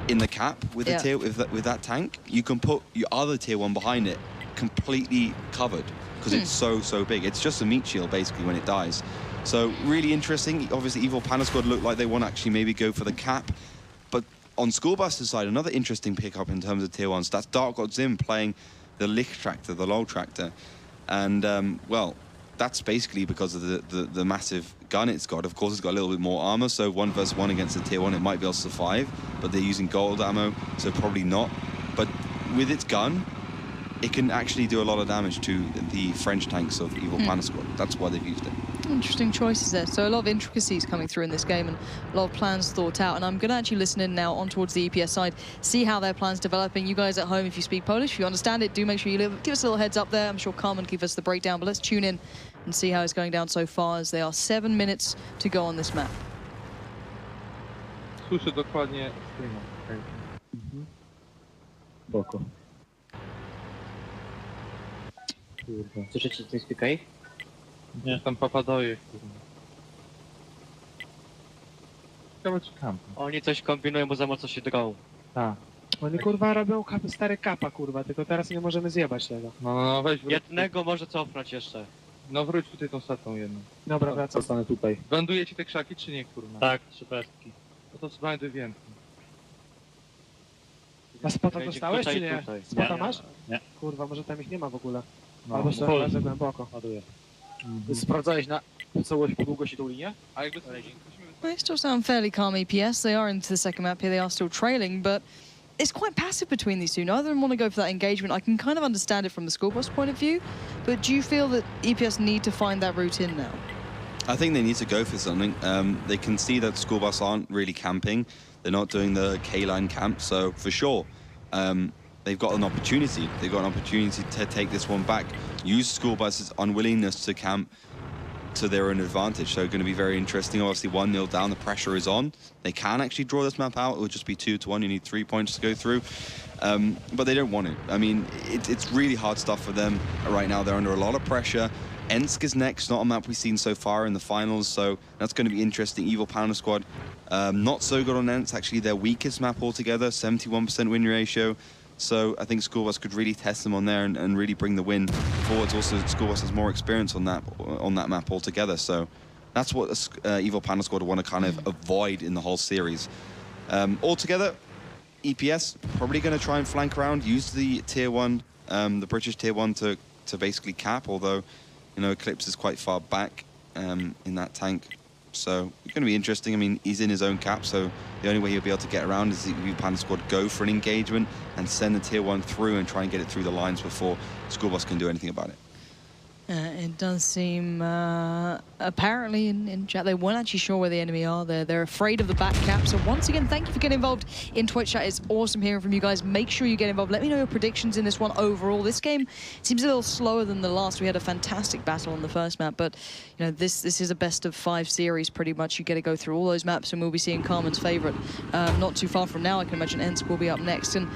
in the cap with a with that tank, you can put your other Tier 1 behind it, completely covered, because it's so big. It's just a meat shield basically when it dies. So really interesting. Obviously, Evil Panda Squad look like they want to actually maybe go for the cap. But on SchoolBus' side, another interesting pickup in terms of Tier 1s. That's Dark God Zim playing the Licht tractor, the LOL tractor. And, well, that's basically because of the massive gun it's got. Of course, it's got a little bit more armor, so 1 versus 1 against the Tier 1, it might be able to survive. But they're using gold ammo, so probably not. But with its gun, it can actually do a lot of damage to the French tanks of Evil Panda Squad. That's why they've used it. Interesting choices there. So a lot of intricacies coming through in this game and a lot of plans thought out. And I'm going to actually listen in now on towards the EPS side, see how their plan's developing. You guys at home, if you speak Polish, if you understand it, do make sure you give us a little heads up there. I'm sure Carmen give us the breakdown, but let's tune in and see how it's going down so far, as there are 7 minutes to go on this map. Słyszę dokładnie streama. Boko. Kurwa. Słyszycie coś tutaj? Nie, tam papadoje. Ciekawe czy kamp. Oni coś kombinują, bo za mocno się drą. Tak. Oni kurwa robią stare kapa, kurwa, tylko teraz nie możemy zjebać tego. No weź wróć. Jednego może cofnąć jeszcze. No wróć tutaj tą statą jedną. Dobra, wracam. Zostanę tutaj. Węduje ci te krzaki czy nie, kurwa? Tak, 3 pestki. No to znajdę więcej. A spota dostałeś czy nie? Tutaj. Spota masz? Nie. Kurwa, może tam ich nie ma w ogóle. No, Albo się bardzo głęboko. Ładuję. Sprawdzałeś na całość po długości tą linię? A jakby They still sound fairly calm, EPS. They are into the second map here. They are still trailing, but it's quite passive between these two. Neither of them want to go for that engagement. I can kind of understand it from the SchoolBus point of view, but do you feel that EPS need to find that route in now? I think they need to go for something. They can see that SchoolBus aren't really camping. They're not doing the K-line camp, so for sure, they've got an opportunity. They've got an opportunity to take this one back. Use SchoolBus's unwillingness to camp to their own advantage. So going to be very interesting. Obviously 1-0 down, the pressure is on. They can actually draw this map out. It would just be 2-1. You need 3 points to go through. But they don't want it. I mean, it's really hard stuff for them right now. They're under a lot of pressure. Ensk is next, not a map we've seen so far in the finals, so that's going to be interesting. Evil Panda Squad, not so good on Ensk, actually their weakest map altogether, 71% win ratio. So I think SchoolBus could really test them on there and really bring the win forwards. Also, SchoolBus has more experience on that map altogether. So that's what Evil Panda Squad want to kind of avoid in the whole series. Altogether, EPS probably going to try and flank around, use the Tier 1, the British Tier 1 to basically cap, although, you know, Eclipse is quite far back in that tank. So it's going to be interesting. I mean, he's in his own cap, so the only way he'll be able to get around is the Panda Squad go for an engagement and send the Tier 1 through and try and get it through the lines before SchoolBus can do anything about it. It does seem, apparently, in chat, they weren't actually sure where the enemy are. They're afraid of the back cap. So once again, thank you for getting involved in Twitch chat. It's awesome hearing from you guys. Make sure you get involved. Let me know your predictions in this one overall. This game seems a little slower than the last. We had a fantastic battle on the first map, but you know, this is a best-of-5 series pretty much. You get to go through all those maps, and we'll be seeing Carmen's favorite not too far from now. I can imagine Ensk will be up next. And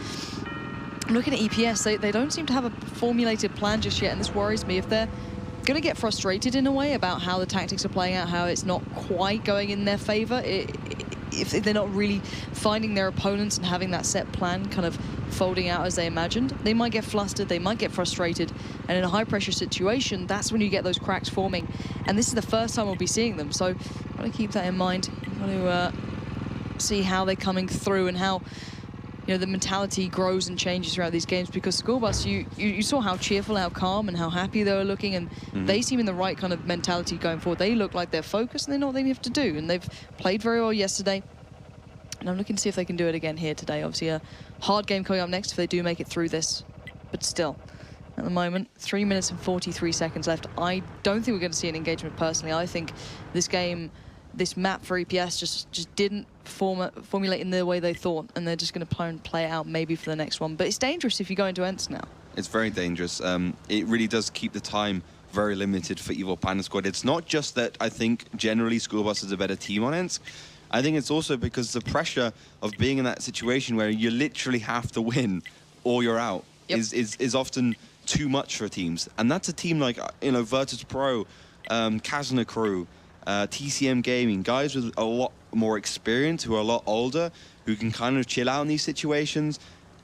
looking at EPS, they don't seem to have a formulated plan just yet, and this worries me. If they're going to get frustrated in a way about how the tactics are playing out, how it's not quite going in their favor, if they're not really finding their opponents and having that set plan kind of folding out as they imagined, they might get flustered, they might get frustrated, and in a high-pressure situation, that's when you get those cracks forming. And this is the first time we'll be seeing them, so I've got to keep that in mind. I've got to see how they're coming through and how, you know, the mentality grows and changes throughout these games, because SchoolBus, you saw how cheerful, how calm, and how happy they were looking, and they seem in the right kind of mentality going forward. They look like they're focused and they know what they have to do, and they've played very well yesterday. And I'm looking to see if they can do it again here today. Obviously, a hard game coming up next if they do make it through this, but still, at the moment, 3 minutes and 43 seconds left. I don't think we're going to see an engagement personally. I think this game, this map for EPS just didn't formulate in the way they thought, and they're just going to play it out maybe for the next one. But it's dangerous if you go into ENTS now. It's very dangerous. It really does keep the time very limited for Evil Panda Squad. It's not just that I think generally SchoolBus is a better team on ENTS. I think it's also because the pressure of being in that situation where you literally have to win or you're out is often too much for teams. And that's a team like, you know, Virtus Pro, Kazna Crew, TCM Gaming, guys with a lot more experience, who are a lot older, who can kind of chill out in these situations.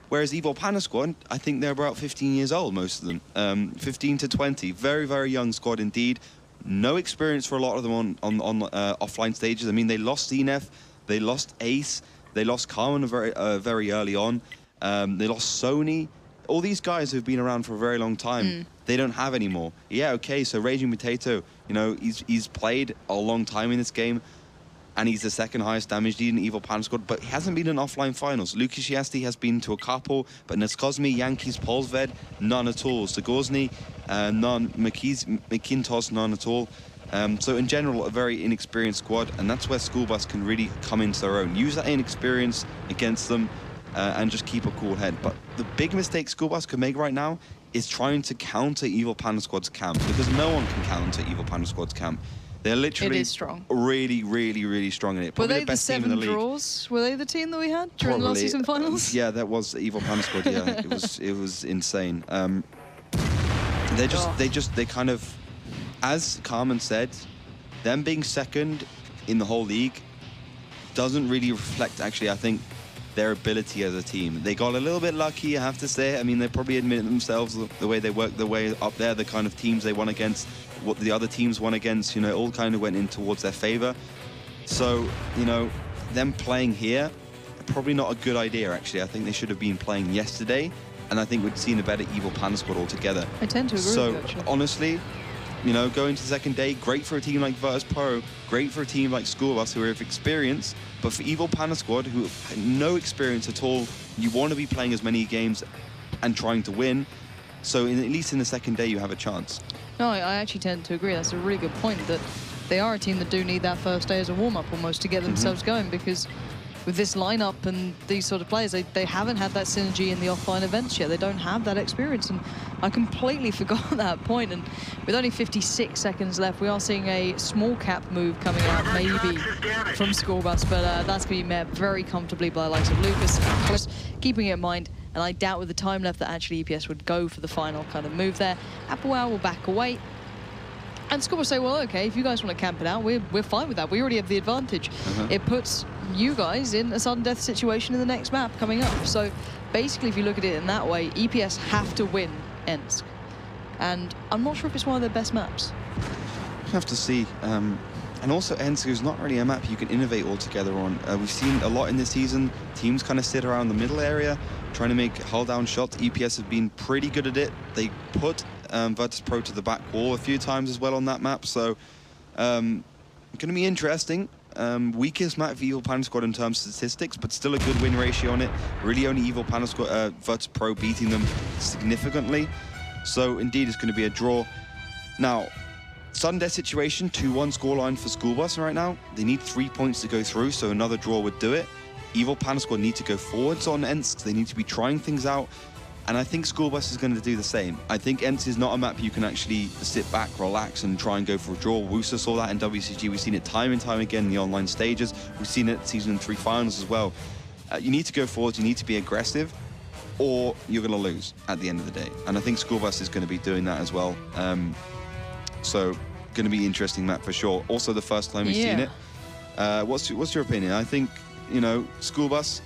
Whereas Evil Panda Squad, I think they're about 15 years old, most of them. 15 to 20, very, very young squad indeed. No experience for a lot of them on offline stages. I mean, they lost ENF, they lost Ace, they lost Carmen very early on. They lost Sony. All these guys who've been around for a very long time, they don't have anymore. Yeah, okay, so Raging Potato, you know, he's played a long time in this game, and he's the second highest damage dealer in Evil Panda Squad, but he hasn't been in offline finals. Lucas Shiasti has been to a couple, but Neskozmi, Yankees, Polsved, none at all. Zagorzny, none. McIntosh, none at all. So in general, a very inexperienced squad, and that's where SchoolBus can really come into their own. Use that inexperience against them and just keep a cool head. But the big mistake SchoolBus can make right now is trying to counter Evil Panda Squad's camp, because no one can counter Evil Panda Squad's camp. They're literally really, really, really strong in it. Probably Were they the best team in the league. draws? Were they the team that we had during the last season finals? Yeah, that was Evil Panda Squad. Yeah, it was insane. They kind of, as Carmen said, them being second in the whole league doesn't really reflect, actually, I think, their ability as a team. They got a little bit lucky, I have to say. I mean, they probably admit themselves the way they worked their way up there, the kind of teams they won against, what the other teams won against, you know, all kind of went in towards their favor. So, you know, them playing here, probably not a good idea, actually. I think they should have been playing yesterday, and I think we'd seen a better Evil Panda Squad altogether. I tend to agree with you, actually. Honestly, you know, going to the second day, great for a team like Virtus Pro, great for a team like SchoolBus, who have experience, but for Evil Panda Squad, who have no experience at all, you want to be playing as many games and trying to win. So at least in the second day, you have a chance. No, I actually tend to agree. That's a really good point, that they are a team that do need that first day as a warm-up almost to get themselves going, because with this lineup and these sort of players, they haven't had that synergy in the offline events yet. They don't have that experience, and I completely forgot that point. And with only 56 seconds left, we are seeing a small cap move coming out, maybe from SchoolBus, but that's going to be met very comfortably by the likes of Lucas. Just keeping it in mind, and I doubt with the time left that actually EPS would go for the final kind of move there. Applewell will back away. And SchoolBus say, well, okay, if you guys want to camp it out, we're fine with that. We already have the advantage. It puts you guys in a sudden death situation in the next map coming up. So basically, if you look at it in that way, EPS have to win Ensk. And I'm not sure if it's one of their best maps. You have to see. And also, Ensk is not really a map you can innovate altogether on. We've seen a lot in this season. Teams kind of sit around the middle area, trying to make hull-down shots. EPS have been pretty good at it. They put Virtus Pro to the back wall a few times as well on that map. So, going to be interesting. Weakest map for Evil Panda Squad in terms of statistics, but still a good win ratio on it. Really only Evil Panda Squad, Virtus Pro beating them significantly. So, indeed, it's going to be a draw. Now, sudden death situation, 2-1 scoreline for SchoolBus right now. They need 3 points to go through, so another draw would do it. Evil Panda Squad need to go forwards on Ensk. They need to be trying things out. And I think SchoolBus is going to do the same. I think Ensk is not a map you can actually sit back, relax, and try and go for a draw. Wusa saw that in WCG. We've seen it time and time again in the online stages. We've seen it Season 3 finals as well. You need to go forward. You need to be aggressive, or you're going to lose at the end of the day. And I think SchoolBus is going to be doing that as well. So, going to be an interesting map for sure. Also, the first time we've seen it. What's your opinion? I think, you know, SchoolBus,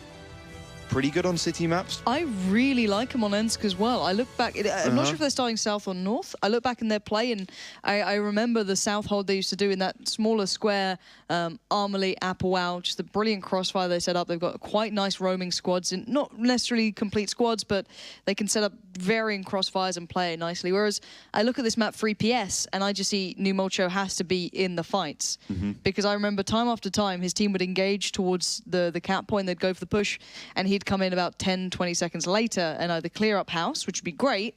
pretty good on city maps. I really like them on Ensk as well. I look back, I'm not sure if they're starting south or north. I look back in their play and I remember the south hold they used to do in that smaller square, Armley, Applewell, just the brilliant crossfire they set up. They've got quite nice roaming squads, and not necessarily complete squads, but they can set up varying crossfires and play it nicely. Whereas I look at this map for EPS and I just see Numolcho has to be in the fights. Because I remember time after time his team would engage towards the cap point, they'd go for the push, and he'd come in about 10, 20 seconds later and either clear up house, which would be great,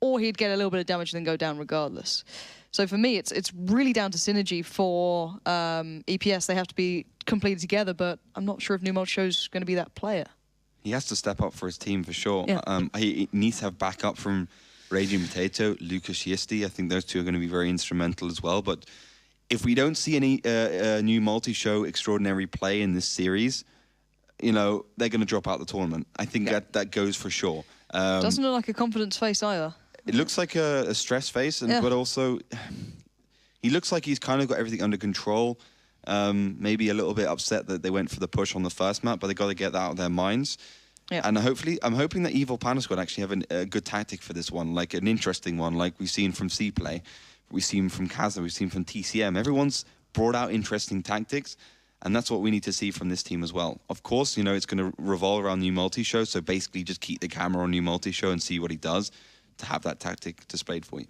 or he'd get a little bit of damage and then go down regardless. So for me, it's really down to synergy for EPS. They have to be completed together, but I'm not sure if Numolcho's going to be that player. He has to step up for his team for sure. Yeah. He needs to have backup from Raging Potato, Lucas Yisti. I think those two are going to be very instrumental as well. But if we don't see any new multi-show extraordinary play in this series, you know, they're going to drop out the tournament. I think that goes for sure. Doesn't look like a confidence face either. It looks like a stress face, but also he looks like he's kind of got everything under control. Maybe a little bit upset that they went for the push on the first map, but they got to get that out of their minds. Yeah. And hopefully, I'm hoping that Evil Panda Squad actually have a good tactic for this one, like an interesting one, like we've seen from C-Play, we've seen from Kazna, we've seen from TCM. Everyone's brought out interesting tactics, and that's what we need to see from this team as well. Of course, you know, it's going to revolve around New Multi-Show, so basically just keep the camera on New Multi-Show and see what he does to have that tactic displayed for you.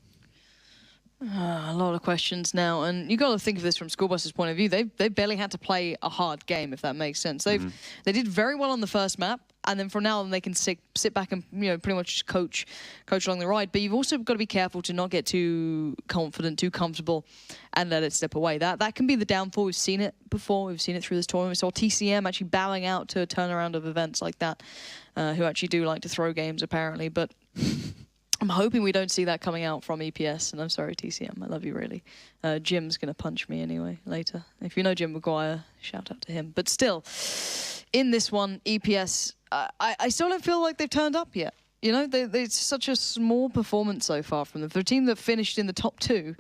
A lot of questions now, and you got to think of this from SchoolBus's point of view. They barely had to play a hard game, if that makes sense. They did very well on the first map, and then from now on they can sit back and, you know, pretty much coach along the ride. But you've also got to be careful to not get too confident, too comfortable, and let it slip away. That can be the downfall. We've seen it before. We've seen it through this tournament. We saw TCM actually bowing out to a turnaround of events like that, who actually do like to throw games apparently, but. I'm hoping we don't see that coming out from EPS, and I'm sorry, TCM, I love you really. Jim's going to punch me anyway later. If you know Jim Maguire, shout out to him. But still, in this one, EPS, I still don't feel like they've turned up yet. You know, it's such a small performance so far from them. For a team that finished in the top two,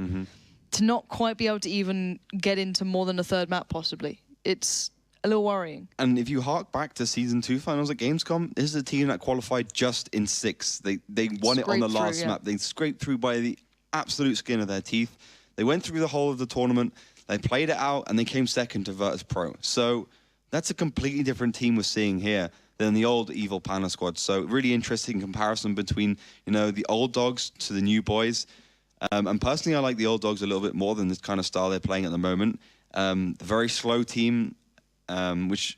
to not quite be able to even get into more than a third map possibly, it's a little worrying. And if you hark back to Season 2 finals at Gamescom, this is a team that qualified just in 6th. They won it on the last map. They scraped through by the absolute skin of their teeth. They went through the whole of the tournament, they played it out, and they came second to Virtus Pro. So that's a completely different team we're seeing here than the old Evil Panda Squad. So really interesting comparison between, you know, the old dogs to the new boys. And personally, I like the old dogs a little bit more than this kind of style they're playing at the moment. The very slow team, which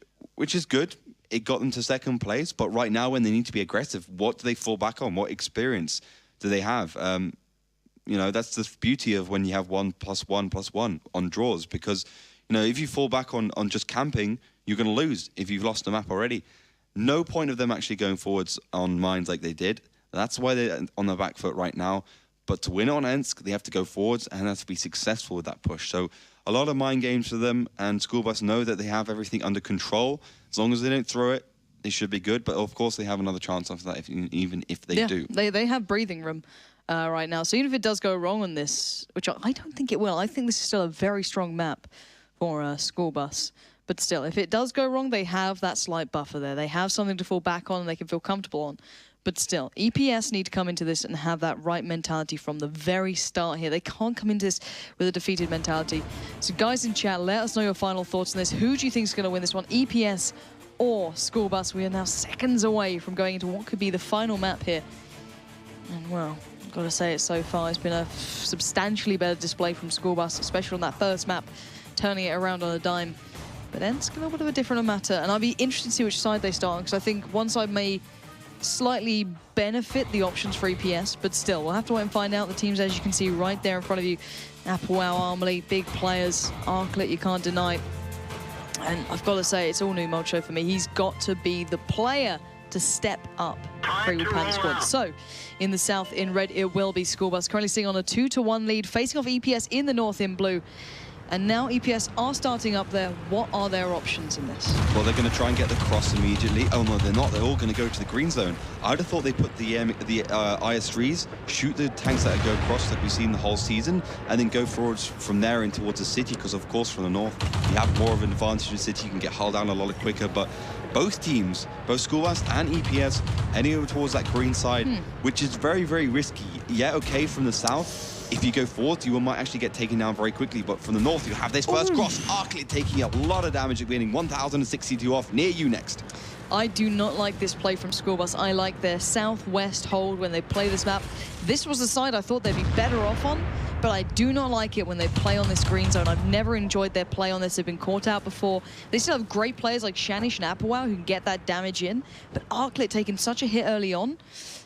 is good. It got them to second place, but right now when they need to be aggressive, what do they fall back on? What experience do they have? You know, that's the beauty of when you have 1+1+1 on draws, because, you know, if you fall back on just camping, you're going to lose if you've lost the map already. No point of them actually going forwards on mines like they did. That's why they're on the back foot right now. But to win on Ensk, they have to go forwards and have to be successful with that push. So a lot of mind games for them, and SchoolBus know that they have everything under control. As long as they don't throw it, they should be good. But of course, they have another chance after that, even if they do. They have breathing room right now. So even if it does go wrong on this, which I don't think it will, I think this is still a very strong map for SchoolBus. But still, if it does go wrong, they have that slight buffer there. They have something to fall back on and they can feel comfortable on. But still, EPS need to come into this and have that right mentality from the very start here. They can't come into this with a defeated mentality. So guys in chat, let us know your final thoughts on this. Who do you think is going to win this one, EPS or SchoolBus? We are now seconds away from going into what could be the final map here. And well, I've got to say it so far, it's been a substantially better display from SchoolBus, especially on that first map, turning it around on a dime. But then it's a little bit of a different matter. And I'll be interested to see which side they start on, because I think one side may slightly benefit the options for EPS, but still, we'll have to wait and find out. The teams, as you can see right there in front of you, Applewell, Armley, big players, Arklet, you can't deny. And I've got to say, it's all Numolcho for me. He's got to be the player to step up for Evil Panda Squad. So, in the south, in red, it will be SchoolBus, currently sitting on a 2-1 lead, facing off EPS in the north in blue. And now EPS are starting up there. What are their options in this? Well, they're going to try and get the cross immediately. Oh no, they're not. They're all going to go to the green zone. I'd have thought they put the IS3s, shoot the tanks that go across like we've seen the whole season, and then go forwards from there in towards the city, because of course from the north you have more of an advantage in the city. You can get hull down a lot quicker, but both teams, both SchoolBus and EPS, heading over towards that green side, which is very, very risky. Yeah, okay, from the south, if you go forward, you might actually get taken down very quickly. But from the north, you have this first cross. Arclit taking a lot of damage, getting 1,062 off. Near you next. I do not like this play from SchoolBus. I like their southwest hold when they play this map. This was the side I thought they'd be better off on, but I do not like it when they play on this green zone. I've never enjoyed their play on this. They've been caught out before. They still have great players like Shanish and Apawow who can get that damage in, but Arclit taking such a hit early on,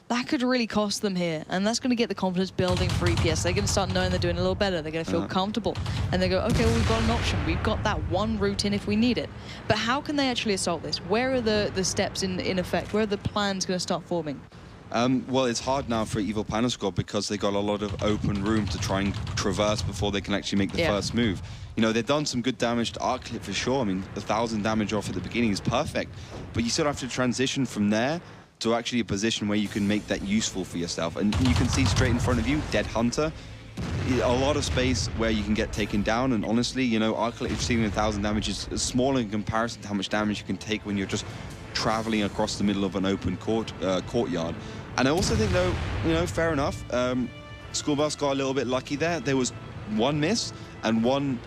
that could really cost them here, and that's going to get the confidence building for EPS. They're going to start knowing they're doing a little better. They're going to feel comfortable, and they go, okay, well, we've got an option. We've got that one route in if we need it. But how can they actually assault this? Where are the steps in effect? Where are the plans going to start forming? Well, it's hard now for Evil Panda squad because they got a lot of open room to try and traverse before they can actually make the first move. You know, they've done some good damage to Arclit for sure. I mean, 1,000 damage off at the beginning is perfect, but you still have to transition from there to actually a position where you can make that useful for yourself. And you can see straight in front of you, Dead Hunter, a lot of space where you can get taken down. And honestly, you know, Arclit receiving 1,000 damage is small in comparison to how much damage you can take when you're just traveling across the middle of an open courtyard. And I also think, though, you know, fair enough, SchoolBus got a little bit lucky there. There was one miss and one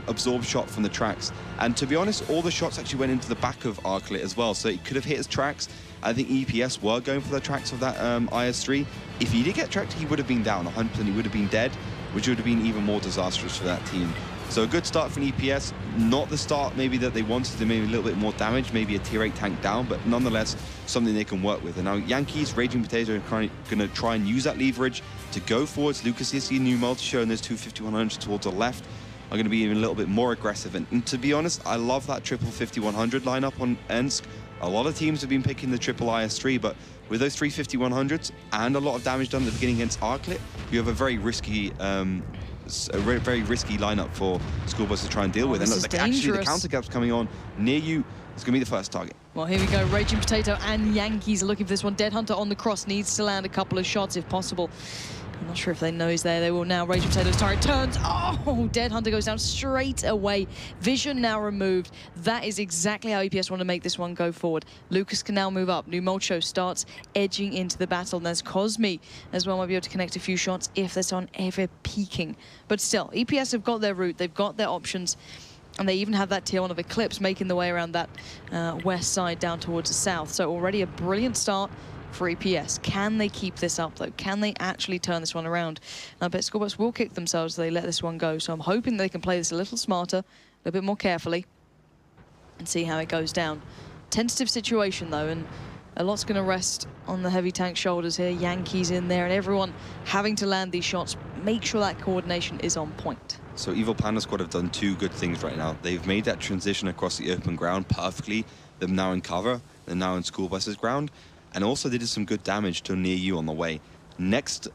absorbed shot from the tracks. And to be honest, all the shots actually went into the back of Arclit as well, so it could have hit his tracks. I think EPS were going for the tracks of that IS3. If he did get tracked, he would have been down 100%. He would have been dead, which would have been even more disastrous for that team. So a good start from EPS. Not the start maybe that they wanted, to maybe a little bit more damage, maybe a tier 8 tank down, but nonetheless something they can work with. And now Yankees, Raging Potato are going to try and use that leverage to go forwards. Lucas is seeing new multi-show, and those two 5100s towards the left are going to be even a little bit more aggressive. And to be honest, I love that triple 5100 lineup on Ensk. A lot of teams have been picking the triple IS3, but with those 3 5100s and a lot of damage done at the beginning against Arclit, you have a very risky lineup for SchoolBus to try and deal with. And look, actually the counter gap's coming on near you. It's going to be the first target. Well, here we go. Raging Potato and Yankees are looking for this one. Dead Hunter on the cross needs to land a couple of shots if possible. I'm not sure if they know he's there. They will now. Raging Potato's turret turns. Oh, Dead Hunter goes down straight away. Vision now removed. That is exactly how EPS want to make this one go forward. Lucas can now move up. New Molcho starts edging into the battle. And there's Cosme as well. Might be able to connect a few shots if there's on ever peaking. But still, EPS have got their route. They've got their options. And they even have that tier 1 of Eclipse making the way around that west side down towards the south. So already a brilliant start for EPS. Can they keep this up, though? Can they actually turn this one around? And I bet SchoolBus will kick themselves if they let this one go. So I'm hoping they can play this a little smarter, a little bit more carefully, and see how it goes down. Tentative situation, though, and a lot's going to rest on the heavy tank shoulders here. Yankees in there, and everyone having to land these shots. Make sure that coordination is on point. So Evil Panda squad have done two good things right now. They've made that transition across the open ground perfectly. They're now in cover. They're now in SchoolBus's ground. And also they did some good damage to near you on the way. Next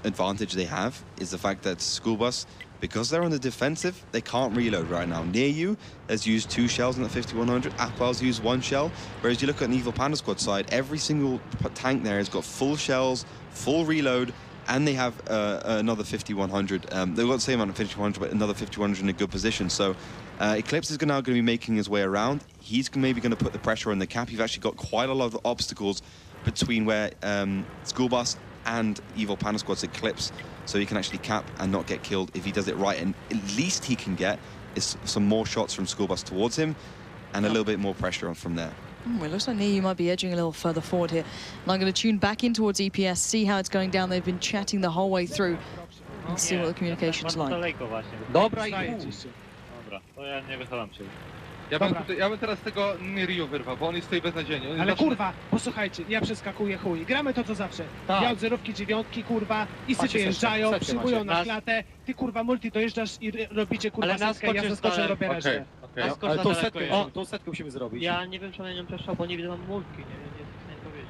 advantage they have is the fact that SchoolBus, because they're on the defensive, they can't reload right now. Near you has used 2 shells in the 5100. Apwell's used 1 shell. Whereas you look at an Evil Panda squad side, every single tank there has got full shells, full reload, and they have another 5100. They've got the same amount of 5100, but another 5100 in a good position. So Eclipse is now going to be making his way around. He's maybe going to put the pressure on the cap. You've actually got quite a lot of obstacles between where SchoolBus and Evil Panda Squad's Eclipse, so he can actually cap and not get killed if he does it right. And at least he can get is some more shots from SchoolBus towards him and a little bit more pressure on from there. It looks like Neyu might be edging a little further forward here. And I'm going to tune back in towards EPS, see how it's going down. They've been chatting the whole way through. Let's see what the communication's like. Dobra, to ja nie wychylam się. Ja bym teraz tego Niryu wyrwał, bo on jest tutaj beznadziejnie. Ale kurwa, posłuchajcie, ja przeskakuję chuj. Gramy to co zawsze. Ja od 0, 9, kurwa, i sy wyjeżdżają, przyjmują na klatę. Ty kurwa multi dojeżdżasz i robicie kurwa setkę, ja zaskoczę, robię resztę. Ale tą setkę musimy zrobić. Ja nie wiem, czy ona nią przeszła, bo nie widzę, mam multki, nie powiedzieć.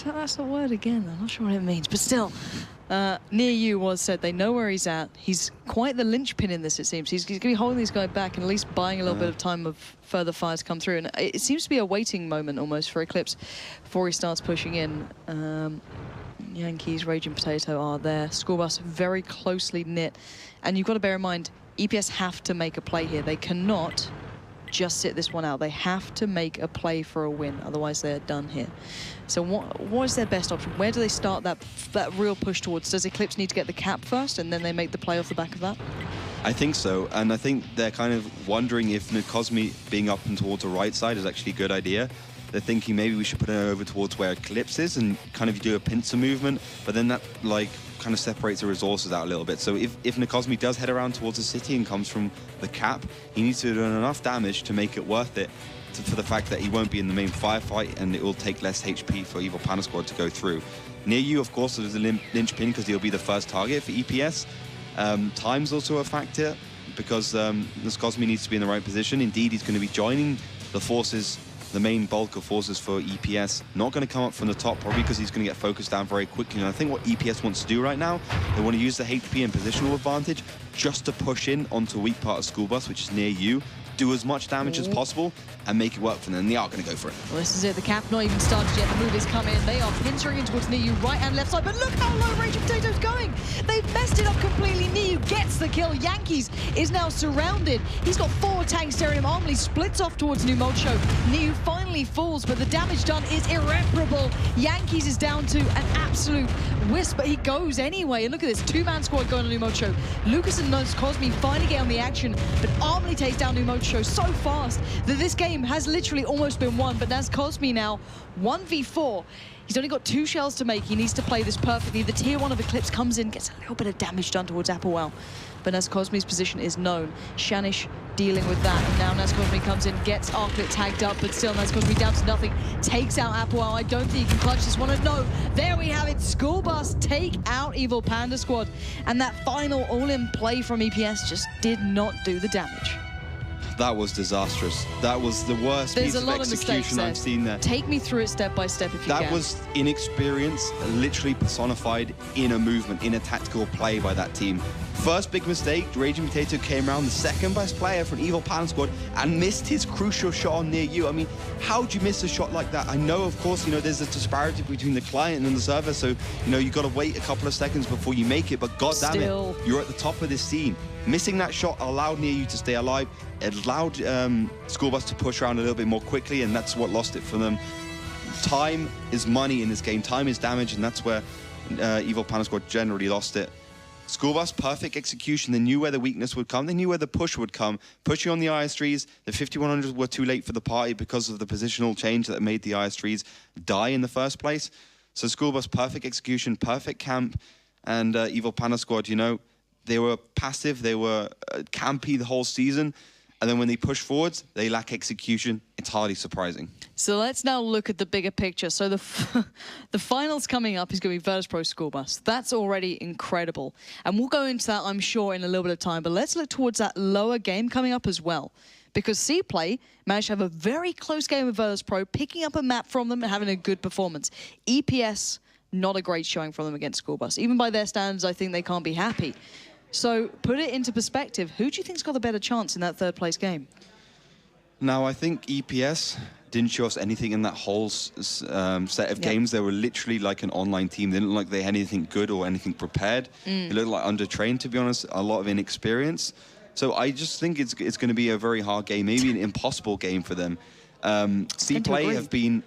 That's the word again. I'm not sure what it means, but still, near you was said they know where he's at. He's quite the linchpin in this, it seems. He's going to be holding this guy back and at least buying a little bit of time of further fires come through. And it seems to be a waiting moment almost for Eclipse before he starts pushing in. Yankees, Raging Potato are there. SchoolBus very closely knit. And you've got to bear in mind, EPS have to make a play here. They cannot just sit this one out. They have to make a play for a win, otherwise they're done here. So what is their best option? Where do they start that real push towards? Does Eclipse need to get the cap first and then they make the play off the back of that? I think so, and I think they're kind of wondering if Cosmi being up and towards the right side is actually a good idea. They're thinking maybe we should put it over towards where Eclipse is and kind of do a pincer movement, but then that like kind of separates the resources out a little bit. So if Cosmi does head around towards the city and comes from the cap, he needs to do enough damage to make it worth it for the fact that he won't be in the main firefight and it will take less HP for Evil Panda Squad to go through. Near you, of course, there's a linchpin because he'll be the first target for EPS. Time's also a factor because Cosmi needs to be in the right position. Indeed, he's going to be joining the forces, the main bulk of forces for EPS. Not going to come up from the top, probably because he's going to get focused down very quickly. And I think what EPS wants to do right now, they want to use the HP and positional advantage just to push in onto a weak part of SchoolBus, which is near you, do as much damage as possible and make it work for them. And they are going to go for it. Well, this is it. The cap not even started yet. The move is coming in. They are pincering in towards Niyu, right and left side. But look how low Raging Potato's going. They've messed it up completely. Niyu gets the kill. Yankees is now surrounded. He's got 4 tanks staring him. Armley splits off towards Numocho. Niyu finally falls, but the damage done is irreparable. Yankees is down to an absolute wisp, but he goes anyway. And look at this. 2-man squad going on Numocho. Lucas and Cosmi finally get on the action, but Armley takes down Numocho so fast that this game has literally almost been won. But as Cosmi now 1v4, he's only got 2 shells to make. He needs to play this perfectly. The tier 1 of Eclipse comes in, gets a little bit of damage done towards Applewell. But Naz Cosmi's position is known. Shanish dealing with that. And now Naz Cosmi comes in, gets Arclit tagged up, but still Naz Cosmi down to nothing. Takes out Applewell. I don't think he can clutch this one. And no, there we have it. SchoolBus take out Evil Panda Squad. And that final all-in play from EPS just did not do the damage. That was disastrous. That was the worst piece of execution I've seen there. Take me through it step by step if you can. That was inexperience, literally personified in a movement, in a tactical play by that team. First big mistake, Raging Potato came around, the second best player from Evil Panda Squad, and missed his crucial shot on near you. I mean, how would you miss a shot like that? I know, of course, you know, there's a disparity between the client and the server, so, you know, you got to wait a couple of seconds before you make it, but goddamn it, you're at the top of this scene. Missing that shot allowed near you to stay alive. It allowed SchoolBus to push around a little bit more quickly, and that's what lost it for them. Time is money in this game. Time is damage, and that's where Evil Panda Squad generally lost it. SchoolBus, perfect execution. They knew where the weakness would come. They knew where the push would come. Pushing on the IS-3s, the 5100s were too late for the party because of the positional change that made the IS-3s die in the first place. So SchoolBus, perfect execution, perfect camp, and Evil Panda Squad, you know, they were passive, they were campy the whole season, and then when they push forwards, they lack execution. It's hardly surprising. So let's now look at the bigger picture. So the finals coming up is going to be Virtus Pro SchoolBus. That's already incredible. And we'll go into that, I'm sure, in a little bit of time. But let's look towards that lower game coming up as well. Because C-Play managed to have a very close game with Virtus Pro, picking up a map from them and having a good performance. EPS, not a great showing from them against SchoolBus. Even by their standards, I think they can't be happy. So put it into perspective, who do you think's got the better chance in that 3rd place game? Now, I think EPS didn't show us anything in that whole set of games. They were literally like an online team. They didn't look like they had anything good or anything prepared. They looked like undertrained, to be honest, a lot of inexperience. So I just think it's going to be a very hard game, maybe an impossible game for them. C-Play have been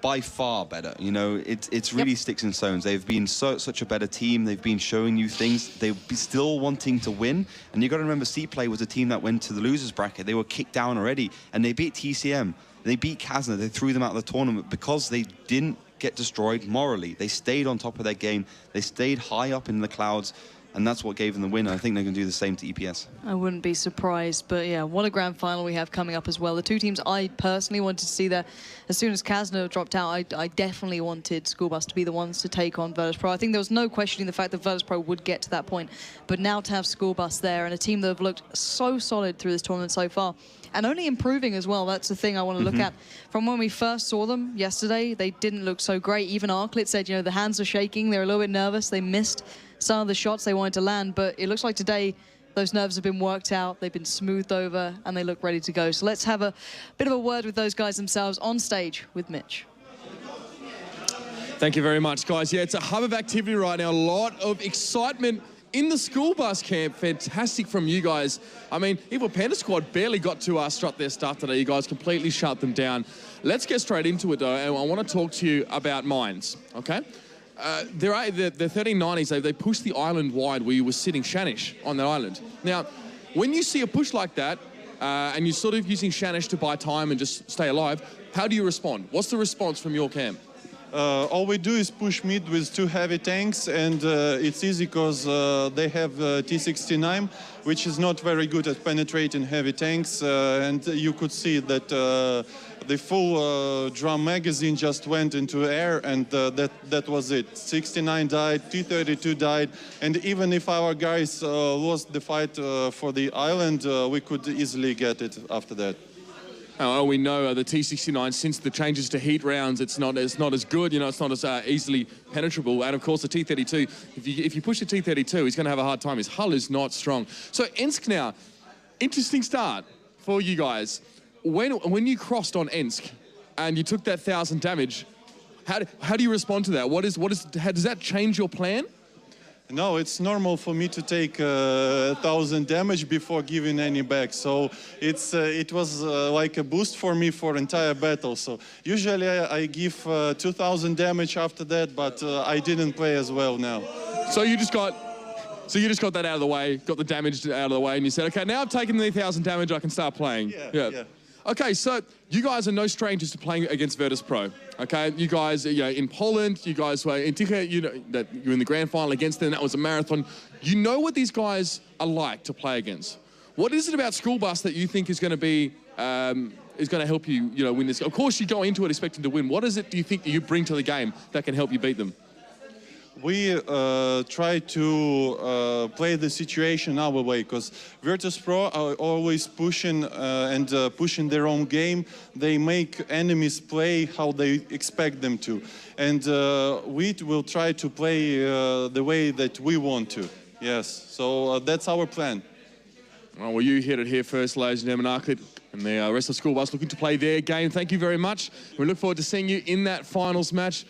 by far better. You know, it's really sticks and stones. They've been such a better team. They've been showing you things. They'll be still wanting to win. And you got to remember, C-Play was a team that went to the losers bracket. They were kicked down already, and they beat TCM. They beat Kazna. They threw them out of the tournament because they didn't get destroyed morally. They stayed on top of their game. They stayed high up in the clouds. and that's what gave them the win. I think they're going to do the same to EPS. I wouldn't be surprised, but yeah, what a grand final we have coming up as well. The two teams I personally wanted to see there. As soon as Kazna dropped out, I definitely wanted SchoolBus to be the ones to take on Virtus.pro. I think there was no questioning the fact that Virtus.pro would get to that point, but now to have SchoolBus there and a team that have looked so solid through this tournament so far, and only improving as well. That's the thing I want to look at. From when we first saw them yesterday, they didn't look so great. Even Arclit said, you know, the hands are shaking. They're a little bit nervous. They missed some of the shots they wanted to land. But it looks like today those nerves have been worked out. They've been smoothed over, and they look ready to go. So let's have a bit of a word with those guys themselves on stage with Mitch. Thank you very much, guys. Yeah, it's a hub of activity right now. A lot of excitement in the SchoolBus camp. Fantastic from you guys. I mean, even Panda squad barely got to strut their stuff today. You guys completely shut them down. Let's get straight into it, though, and I want to talk to you about mines, okay? The 1390s, they pushed the island wide where you were sitting Shanish on that island. Now, when you see a push like that, and you're sort of using Shanish to buy time and just stay alive, how do you respond? What's the response from your camp? All we do is push mid with 2 heavy tanks, and it's easy because they have T69, which is not very good at penetrating heavy tanks, and you could see that the full drum magazine just went into air, and that was it. 69 died, T32 died, and even if our guys lost the fight for the island, we could easily get it after that. Oh, we know the T69, since the changes to heat rounds, it's not as good, you know, it's not as easily penetrable. And of course, the T32, if you push the T32, he's going to have a hard time. His hull is not strong. So Ensk now, interesting start for you guys. When you crossed on Ensk and you took that 1,000 damage, how do you respond to that? How does that change your plan? No, it's normal for me to take 1,000 damage before giving any back. So it was like a boost for me for entire battle. So usually I give 2,000 damage after that, but I didn't play as well now. So you just got that out of the way, got the damage out of the way, and you said, okay, now I've taken the 1,000 damage, I can start playing. Yeah. Okay, so you guys are no strangers to playing against Virtus.pro. Okay, you guys, you know, in Poland, you guys were in Tika, you know, that you're in the grand final against them. That was a marathon. You know what these guys are like to play against. What is it about SchoolBus that you think is going to be is going to help you, you know, win this? Of course, you go into it expecting to win. What is it do you think that you bring to the game that can help you beat them? We try to play the situation our way, because Virtus.pro are always pushing and pushing their own game. They make enemies play how they expect them to. And we will try to play the way that we want to. Yes, so that's our plan. Well, you hit it here first, ladies and gentlemen. Arclit and the rest of SchoolBus looking to play their game. Thank you very much. We look forward to seeing you in that finals match.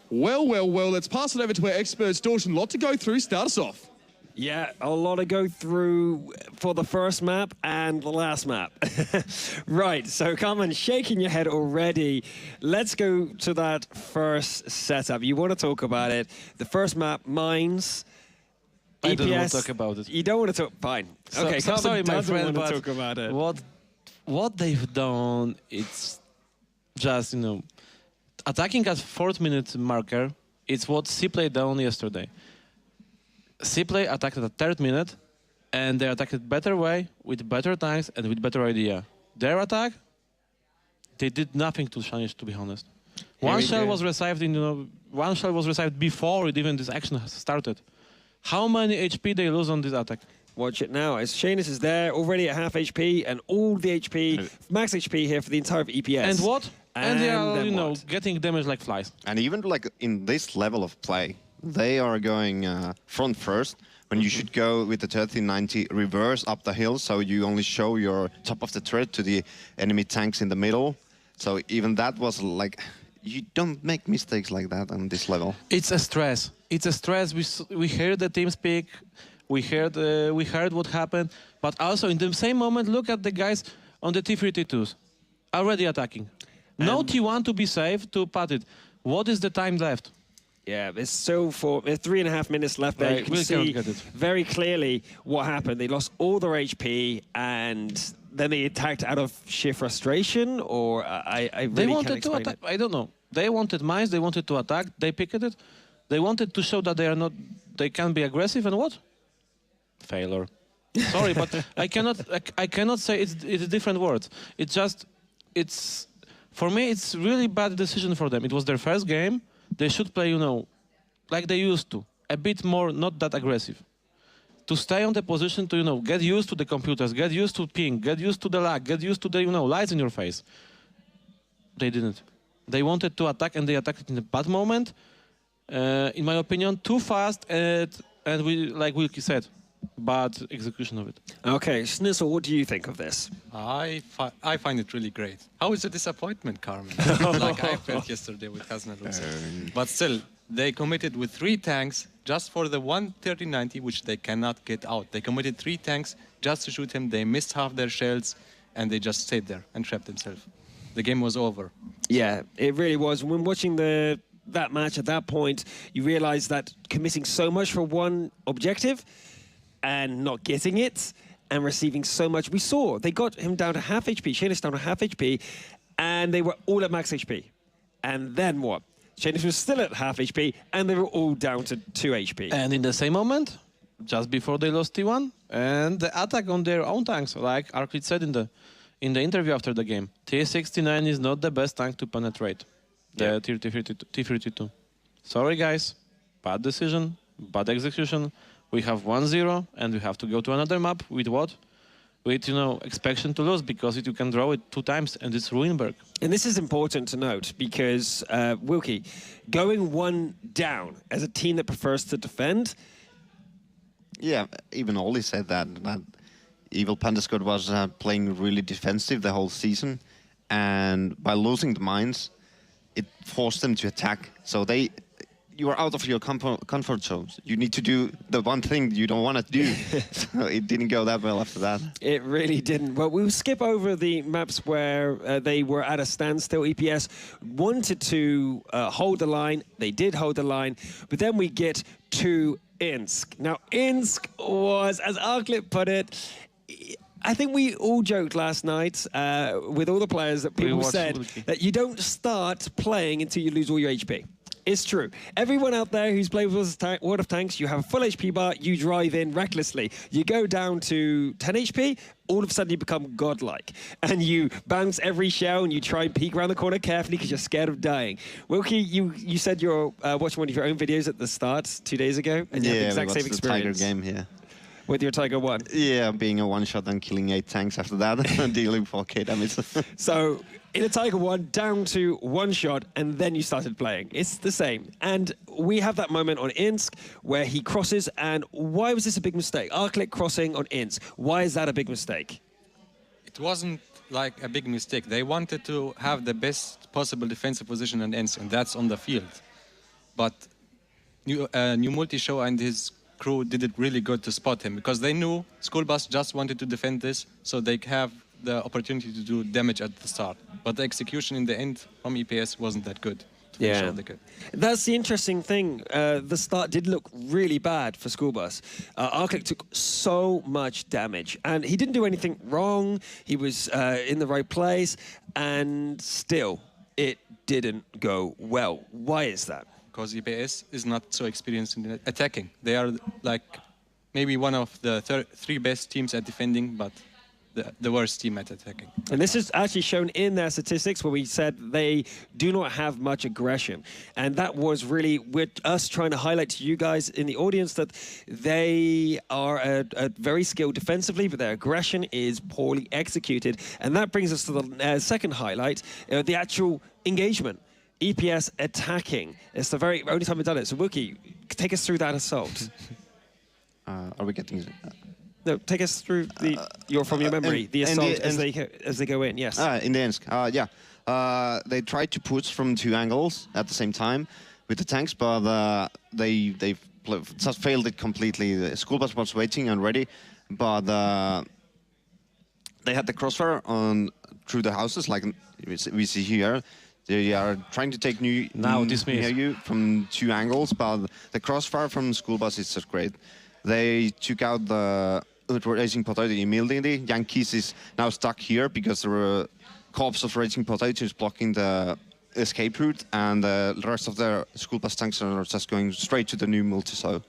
Well, let's pass it over to our experts. Dorschen, a lot to go through. Start us off. Yeah, a lot to go through for the first map and the last map. Right, so Carmen, shaking your head already. Let's go to that first setup. You want to talk about it. The first map, Mines. I EPS, don't want to talk about it. You don't want to talk? Fine. Okay, so, sorry, my friend, want to but talk about it. What they've done, it's just, you know, attacking at 4th minute marker, it's what C-Play done yesterday. C-Play attacked at the 3rd minute, and they attacked it better way, with better tanks, and with better idea. Their attack, they did nothing to Shanish, to be honest. One shell was received before even this action has started. How many HP they lose on this attack? Watch it now, as Shanis is there, already at half HP, and all the HP, max HP here for the entire EPS. And what? And they are, you know, what? getting damage like flies. And even like in this level of play, they are going front first when you should go with the 1390 reverse up the hill, so you only show your top of the turret to the enemy tanks in the middle. So even that was like, you don't make mistakes like that on this level. It's a stress. It's a stress. We heard the team speak. We heard what happened. But also in the same moment, look at the guys on the T32s already attacking. No T1 to be safe to pat it. What is the time left? Yeah, there's 3.5 minutes left there. You can see very clearly what happened. They lost all their HP, and then they attacked out of sheer frustration, or I really they wanted can't explain to attack. it. I don't know. They wanted mines. They wanted to attack. They picked it. They wanted to show that they are not. They can be aggressive, and what? Failure. Sorry, but I cannot say it's different words. It's for me it's really bad decision for them. It was their first game. They should play, like they used to, a bit more, not that aggressive. To stay on the position, to get used to the computers, get used to ping, get used to the lag, get used to the lights in your face. They didn't. They wanted to attack and they attacked in a bad moment. In my opinion, too fast and we, like Wilkie said, bad execution of it. Okay, Schnitzel, what do you think of this? I find it really great. How is a disappointment, Carmen? Like I felt yesterday with Hasnalutz. But still, they committed with 3 tanks just for the 130-90, which they cannot get out. They committed 3 tanks just to shoot him. They missed half their shells, and they just stayed there and trapped themselves. The game was over. Yeah, it really was. When watching that match at that point, you realize that committing so much for one objective and not getting it and receiving so much. We saw they got him down to half HP, Shaynis down to half HP, and they were all at max HP. And then what? Shaynis was still at half HP, and they were all down to 2 HP. And in the same moment, just before they lost T1, and the attack on their own tanks, like Arclit said in the interview after the game, T69 is not the best tank to penetrate the T32. Sorry, guys. Bad decision, bad execution. We have 1-0, and we have to go to another map with what? With, expectation to lose, because you can draw it 2 times, and it's Ruinberg. And this is important to note, because, Wilkie, going 1 down as a team that prefers to defend... Yeah, even Oli said that Evil Panda squad was playing really defensive the whole season, and by losing the mines, it forced them to attack. So you are out of your comfort zone. You need to do the one thing you don't want to do. So it didn't go that well after that. It really didn't. Well, we'll skip over the maps where they were at a standstill. EPS wanted to hold the line. They did hold the line. But then we get to Insk. Now, Insk was, as Arclit put it, I think we all joked last night with all the players that people said that you don't start playing until you lose all your HP. It's true. Everyone out there who's played with World of Tanks, you have a full HP bar, you drive in recklessly. You go down to 10 HP, all of a sudden you become godlike. And you bounce every shell and you try and peek around the corner carefully because you're scared of dying. Wilkie, you said you're watching one of your own videos at the start 2 days ago, and you had the exact same experience. The Tiger game, yeah. With your Tiger 1? Yeah, being a one-shot and killing 8 tanks after that, and dealing 4k damage. So, in a Tiger 1, down to 1 shot, and then you started playing. It's the same. And we have that moment on Insk where he crosses, and why was this a big mistake? Arclit crossing on Insk. Why is that a big mistake? It wasn't like a big mistake. They wanted to have the best possible defensive position on Insk, and that's on the field. But New Multi-Show and his crew did it really good to spot him, because they knew SchoolBus just wanted to defend this so they have the opportunity to do damage at the start. But the execution in the end from EPS wasn't that good. Yeah, that's the interesting thing. The start did look really bad for SchoolBus. Arclit took so much damage, and he didn't do anything wrong. He was in the right place, and still, it didn't go well. Why is that? Because EPS is not so experienced in attacking. They are like maybe one of the 3 best teams at defending, but the worst team at attacking. And this is actually shown in their statistics where we said they do not have much aggression. And that was really with us trying to highlight to you guys in the audience that they are very skilled defensively, but their aggression is poorly executed. And that brings us to the second highlight, the actual engagement. EPS attacking. It's the very only time we've done it. So Wilkie, take us through that assault. Are we getting... No, take us through from your memory, the assault as they go in, yes. In the Insk, yeah. They tried to push from 2 angles at the same time with the tanks, but they just failed it completely. The SchoolBus was waiting and ready, but they had the crossfire through the houses, like we see here. They are trying to take near you from 2 angles, but the crossfire from SchoolBus is just great. They took out the Raging Potato immediately. Yankees is now stuck here because there were corps of Raging Potatoes blocking the escape route, and the rest of the SchoolBus tanks are just going straight to the new multi-so.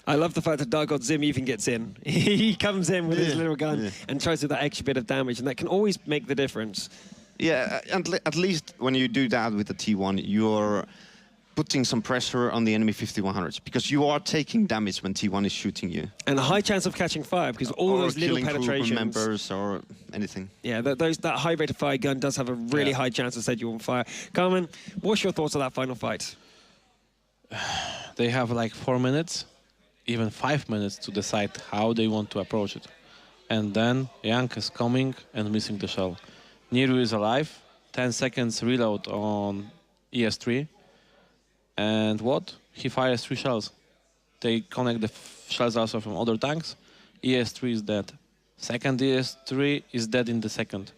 I love the fact that Dargot Zim even gets in. He comes in with his little gun and tries to do that extra bit of damage, and that can always make the difference. Yeah, at least when you do that with the T1, you're putting some pressure on the enemy 5100s, because you are taking damage when T1 is shooting you. And a high chance of catching fire, because all those little penetrations... members or anything. Yeah, that high rate of fire gun does have a really high chance to set you on fire. Carmen, what's your thoughts on that final fight? They have like 4 minutes, even 5 minutes to decide how they want to approach it. And then Young is coming and missing the shell. Niru is alive, 10 seconds reload on ES3. And what? He fires 3 shells. They connect the shells also from other tanks. ES3 is dead. Second ES3 is dead in the second.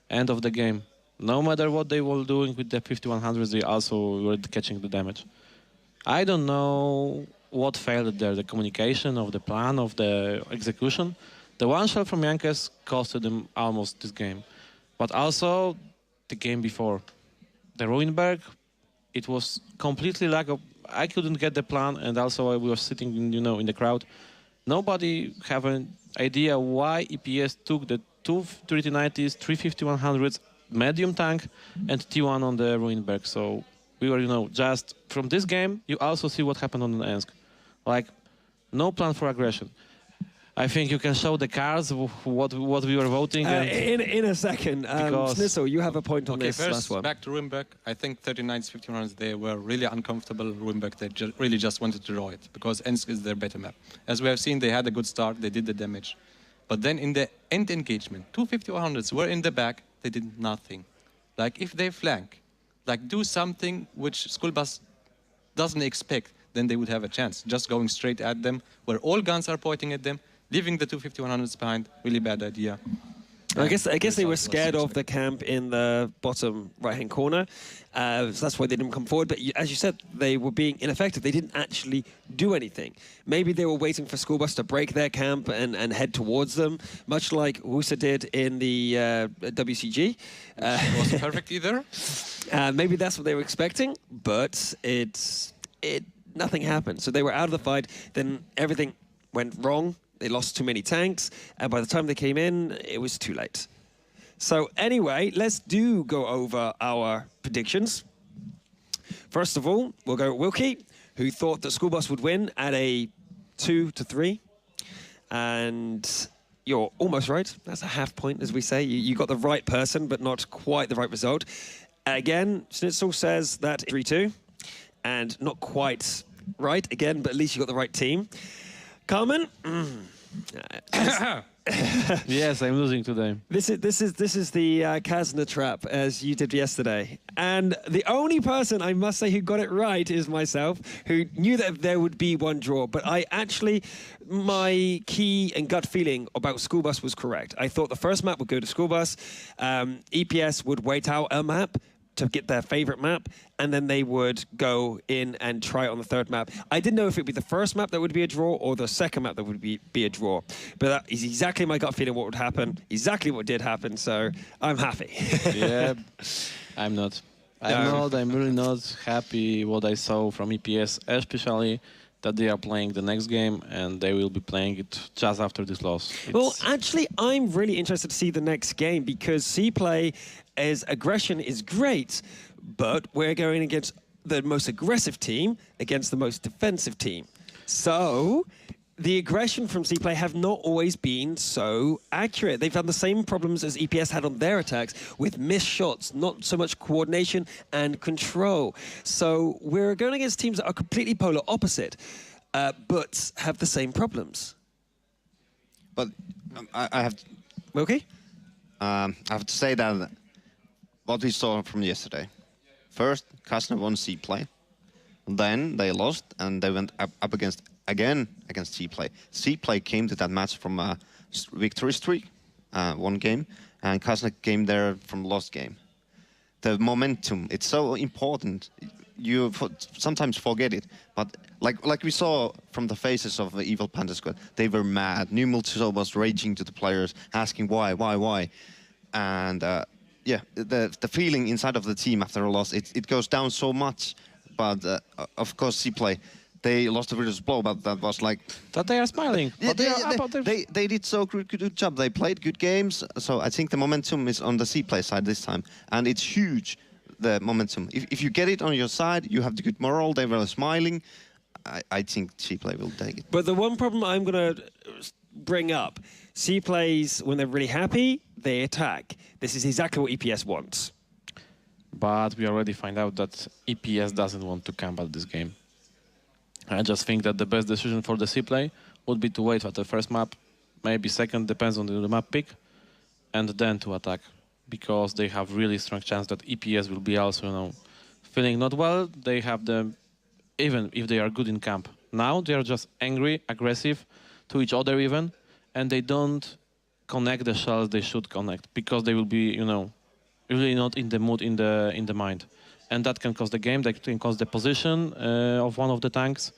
End of the game. No matter what they were doing with the 5100s, they also were catching the damage. I don't know what failed there, the communication of the plan, of the execution. The one shell from Yankes costed them almost this game. But also the game before. The Ruinberg, it was completely lack of... I couldn't get the plan, and also we were sitting in the crowd. Nobody have an idea why EPS took the 2 3090s, 35100s, medium tank, and T1 on the Ruinberg. So we were, just from this game, you also see what happened on the Ensk. Like, no plan for aggression. I think you can show the cards, what we were voting. In a second. Snissel, you have a point on this first, last one. Back to Ruinberg. I think 39s, 51s, they were really uncomfortable. Ruinberg, they really just wanted to draw it, because Ensk is their better map. As we have seen, they had a good start, they did the damage. But then in the end engagement, 2 5100s were in the back, they did nothing. Like, if they flank, like do something which SchoolBus doesn't expect, then they would have a chance. Just going straight at them, where all guns are pointing at them, leaving the 2 5100s behind, really bad idea. I guess they were scared of the camp in the bottom right-hand corner, so that's why they didn't come forward. But as you said, they were being ineffective. They didn't actually do anything. Maybe they were waiting for SchoolBus to break their camp and head towards them, much like Wusa did in the WCG. It wasn't perfect either. Maybe that's what they were expecting, but nothing happened. So they were out of the fight. Then everything went wrong. They lost too many tanks, and by the time they came in, it was too late. So anyway, let's go over our predictions. First of all, we'll go with Wilkie, who thought that SchoolBus would win at a 2-3. And you're almost right. That's a half point, as we say. You got the right person, but not quite the right result. Again, Schnitzel says that 3-2, and not quite right again, but at least you got the right team. Carmen? Yes, I'm losing today. This is the Kazna trap, as you did yesterday. And the only person, I must say, who got it right is myself, who knew that there would be one draw. But my key and gut feeling about SchoolBus was correct. I thought the first map would go to SchoolBus. EPS would wait out a map to get their favorite map, and then they would go in and try it on the third map. I didn't know if it would be the first map that would be a draw or the second map that would be a draw. But that is exactly my gut feeling what would happen, exactly what did happen, so I'm happy. Yeah, I'm not. I'm really not happy what I saw from EPS, especially that they are playing the next game and they will be playing it just after this loss. Well, actually, I'm really interested to see the next game, because C-Play as aggression is great, but we're going against the most aggressive team against the most defensive team. So the aggression from C-Play have not always been so accurate. They've had the same problems as EPS had on their attacks with missed shots, not so much coordination and control. So we're going against teams that are completely polar opposite, but have the same problems. But I have... Wilkie? I have to say that what we saw from yesterday. First, Kazna won C-Play. Then they lost, and they went up against C-Play. C-Play came to that match from a victory streak, one game, and Kazna came there from lost game. The momentum, it's so important. You sometimes forget it, but like we saw from the faces of the Evil Panda squad, they were mad. New Multisol was raging to the players, asking why, and yeah, the feeling inside of the team after a loss, it goes down so much. But of course, C-Play, they lost the Virtus Blow, but that was like... That they are smiling. Yeah, they did so good job. They played good games, so I think the momentum is on the C-Play side this time. And it's huge, the momentum. If you get it on your side, you have the good moral, they were smiling, I think C-Play will take it. But the one problem I'm going to bring up, C-Plays, when they're really happy, they attack. This is exactly what EPS wants. But we already find out that EPS doesn't want to camp at this game. I just think that the best decision for the C-Play would be to wait for the first map, maybe second, depends on the map pick, and then to attack. Because they have really strong chance that EPS will be also, you know, feeling not well. They have the, even if they are good in camp. Now they are just angry, aggressive to each other even, and they don't connect the shells they should connect because they will be, you know, really not in the mood, in the mind. And that can cost the game, that can cost the position of one of the tanks.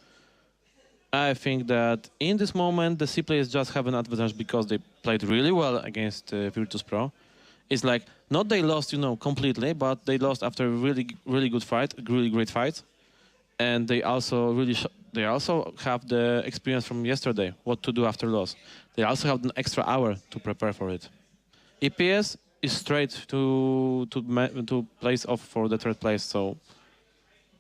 I think that in this moment, the C-Players just have an advantage because they played really well against Virtus Pro. It's like, not they lost, you know, completely, but they lost after a really good fight, really great fight. And they also have the experience from yesterday, what to do after loss. They also have an extra hour to prepare for it. EPS is straight to place off for the third place, so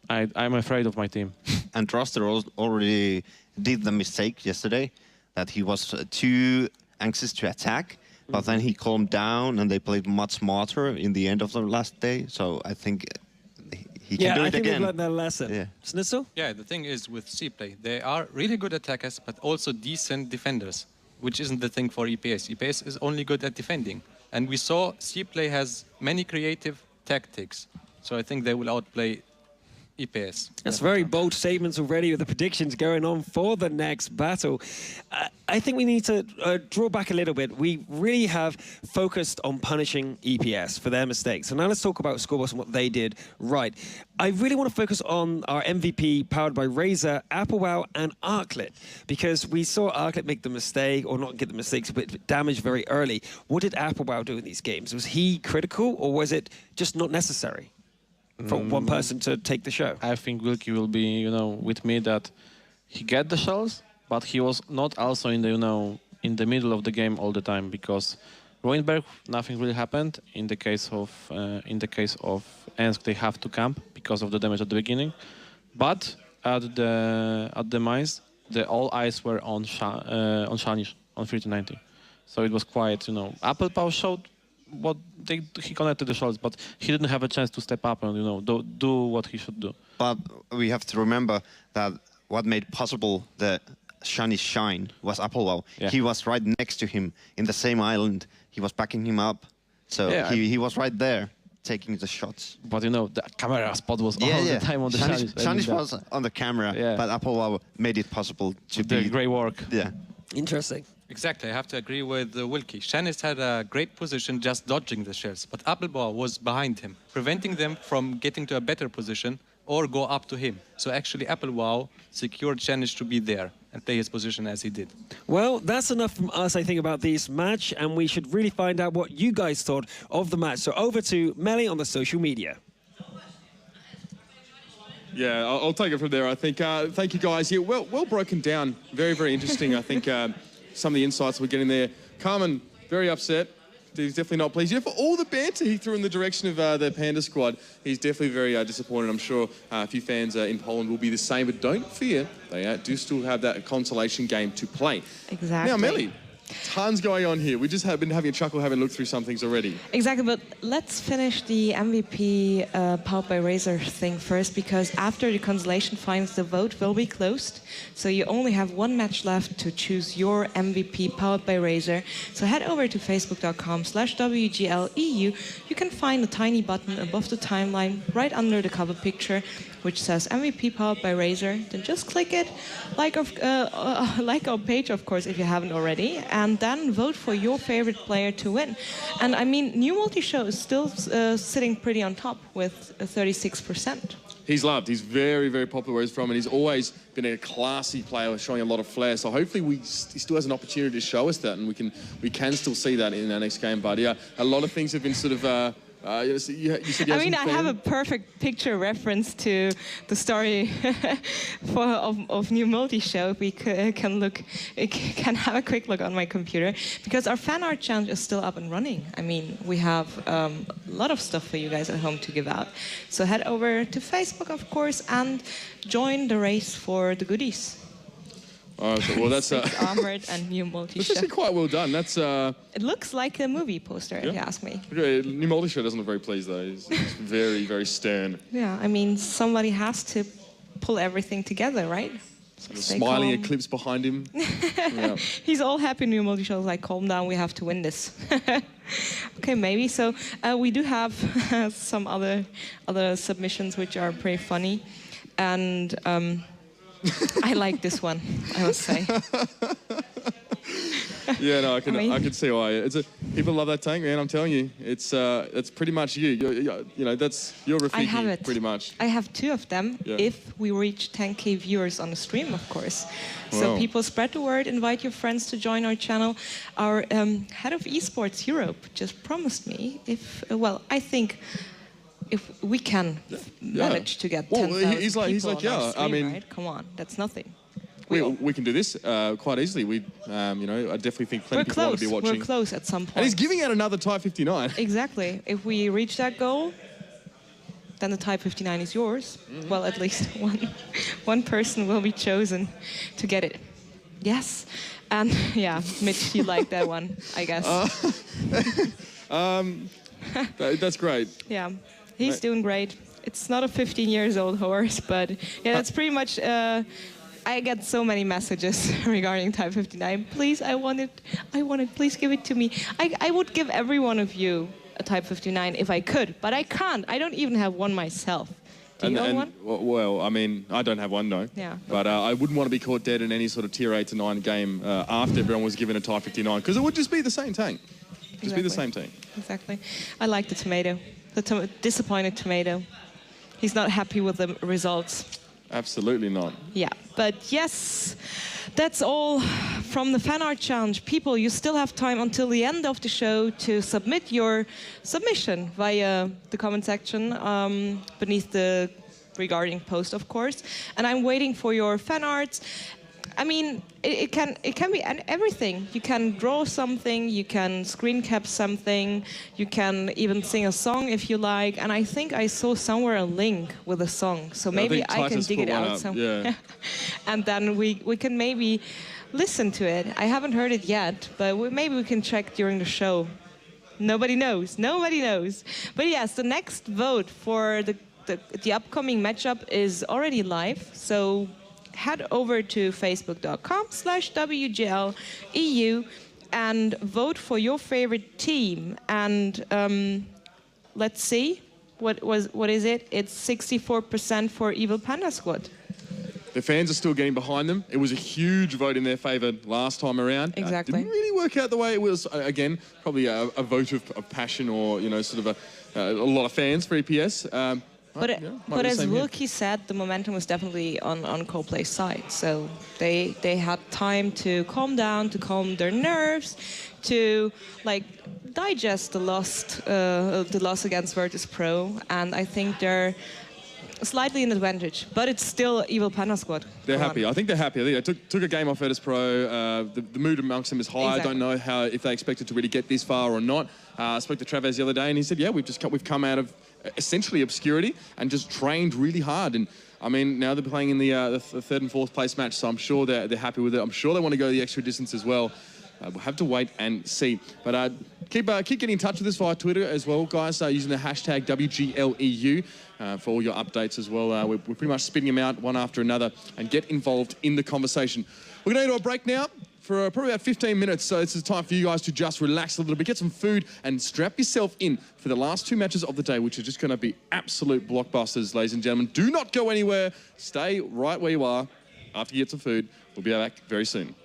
I'm afraid of my team. And Roster already did the mistake yesterday that he was too anxious to attack, but then he calmed down and they played much smarter in the end of the last day. So I think he can do it again. I think they've learned their lesson. Yeah. Snitzel? Yeah, the thing is with C-Play, they are really good attackers, but also decent defenders, which isn't the thing for EPS. EPS is only good at defending. And we saw C-Play has many creative tactics, so I think they will outplay EPS. That's very bold statements already with the predictions going on for the next battle. I think we need to draw back a little bit. We really have focused on punishing EPS for their mistakes. So now let's talk about SchoolBus and what they did right. I really want to focus on our MVP powered by Razer, AppleWow, and Arclit, because we saw Arclit make the mistake, or not get the mistakes, but damage very early. What did AppleWow do in these games? Was he critical, or was it just not necessary for one person to take the show? I think Wilkie will be, you know, with me that he get the shells, but he was not also in the, you know, in the middle of the game all the time, because Roenberg, nothing really happened. In the case of Ensk, they have to camp because of the damage at the beginning. But at the mines, all eyes were on Shanish on 3090. So it was quite, you know, ApplePow showed what he connected the shots, but he didn't have a chance to step up and, you know, do what he should do. But we have to remember that what made possible the Shiny shine was AppleWow. Yeah. He was right next to him in the same island. He was backing him up, so yeah, he was right there taking the shots. But you know, the camera spot was all the time on the Shanish. Shanish was on the camera, but AppleWow made it possible to be great work. Yeah, interesting. Exactly, I have to agree with Wilkie. Shanish had a great position just dodging the shells, but AppleWow was behind him, preventing them from getting to a better position or go up to him. So actually AppleWow secured Shanish to be there and play his position as he did. Well, that's enough from us, I think, about this match, and we should really find out what you guys thought of the match. So over to Melly on the social media. Yeah, I'll take it from there, I think. Thank you, guys. Yeah, well broken down. Very, very interesting, I think, some of the insights we're getting there. Carmen, very upset. He's definitely not pleased. Yeah, for all the banter he threw in the direction of the Panda squad, he's definitely very disappointed. I'm sure a few fans in Poland will be the same, but don't fear. They do still have that consolation game to play. Exactly. Now, Melly, tons going on here. We just have been having a chuckle having looked through some things already. Exactly, but let's finish the MVP powered by Razer thing first, because after the consolation finals, the vote will be closed. So you only have one match left to choose your MVP powered by Razer. So head over to facebook.com/WGLEU. You can find a tiny button above the timeline right under the cover picture, which says MVP powered by Razer. Then just click it, like our page, of course, if you haven't already, and then vote for your favorite player to win. And I mean, New Multi-Show is still sitting pretty on top with 36%. He's loved. He's very, very popular where he's from, and he's always been a classy player, showing a lot of flair. So hopefully he still has an opportunity to show us that, and we can still see that in our next game. But yeah, a lot of things have been sort of You said you had I mean, some I have a fan- perfect picture reference to the story of New Multi-Show. If we can have a quick look on my computer, because our fan art challenge is still up and running. I mean, we have a lot of stuff for you guys at home to give out. So head over to Facebook, of course, and join the race for the goodies. Well, that's Armored and New Multi-Show. That's actually quite well done. That's It looks like a movie poster, if you ask me. okay, New Multi-Show doesn't look very pleased though. He's very, very stern. Yeah, I mean, somebody has to pull everything together, right? So stay Smiling calm. eclipse behind him. Yeah. He's all happy. New Multi-Show is like, calm down, we have to win this. Okay, maybe. So we do have some other submissions which are pretty funny, and I like this one, I must say. Yeah, no, I can I mean- see why. People love that tank, man. I'm telling you, it's pretty much you. You know, that's your I have Rafiki, it. pretty much. I have 2 of them, Yeah. if we reach 10K viewers on the stream, of course. So Wow. people spread the word, invite your friends to join our channel. Our head of esports Europe just promised me I think if we can manage to get Well, 10,000 he's like, people on yeah, our stream, I mean- right? Come on, that's nothing. We can do this quite easily. I definitely think plenty of people want to be watching. We're close at some point. And he's giving out another Type 59. Exactly. If we reach that goal, then the Type 59 is yours. Mm-hmm. Well, at least one person will be chosen to get it. Yes. And yeah, Mitch, you like that one, I guess. That's great. Yeah, he's doing great. It's not a 15 years old horse, but yeah, that's pretty much. I get so many messages regarding Type 59. Please, I want it. Please give it to me. I would give every one of you a Type 59 if I could, but I can't. I don't even have one myself. Do you own one? Well, I mean, I don't have one, no. Yeah. But I wouldn't want to be caught dead in any sort of tier 8 to 9 game after everyone was given a Type 59, because it would just be the same tank. Just be the same tank. Exactly. I like the tomato. The disappointed tomato. He's not happy with the results. Absolutely not. Yeah, but yes, that's all from the fan art challenge. People, you still have time until the end of the show to submit your submission via the comment section beneath the regarding post, of course. And I'm waiting for your fan arts. I mean, it can be everything. You can draw something, you can screen cap something, you can even sing a song if you like. And I think I saw somewhere a link with a song, so maybe I can dig it out somewhere. Yeah. And then we can maybe listen to it. I haven't heard it yet, but maybe we can check during the show. Nobody knows. Nobody knows. But yes, the next vote for the upcoming matchup is already live. So head over to facebook.com/WGL-EU and vote for your favorite team. And let's see, what is it? It's 64% for Evil Panda Squad. The fans are still getting behind them. It was a huge vote in their favour last time around. Exactly. Didn't really work out the way it was. Again, probably a vote of passion, or sort of a lot of fans for EPS. But might be as the same here. Wilkie said, the momentum was definitely on Coldplay's side. So they had time to calm down, to calm their nerves, to digest the loss against Virtus Pro, and I think they're slightly in advantage. But it's still Evil Panda Squad. They're happy. I think they're happy. They took a game off Virtus Pro. The mood amongst them is high. Exactly. I don't know if they expected to really get this far or not. I spoke to Travez the other day, and he said, "Yeah, we've come out of essentially obscurity and just trained really hard." And I mean, now they're playing in the third and fourth place match, so I'm sure they're happy with it. I'm sure they want to go the extra distance as well. We'll have to wait and see. But keep getting in touch with us via Twitter as well, guys, using the hashtag WGLEU for all your updates as well. We're pretty much spitting them out one after another, and get involved in the conversation. We're going to go to a break now for probably about 15 minutes, so this is time for you guys to just relax a little bit, get some food, and strap yourself in for the last 2 matches of the day, which are just going to be absolute blockbusters, ladies and gentlemen. Do not go anywhere. Stay right where you are. After you get some food, we'll be back very soon.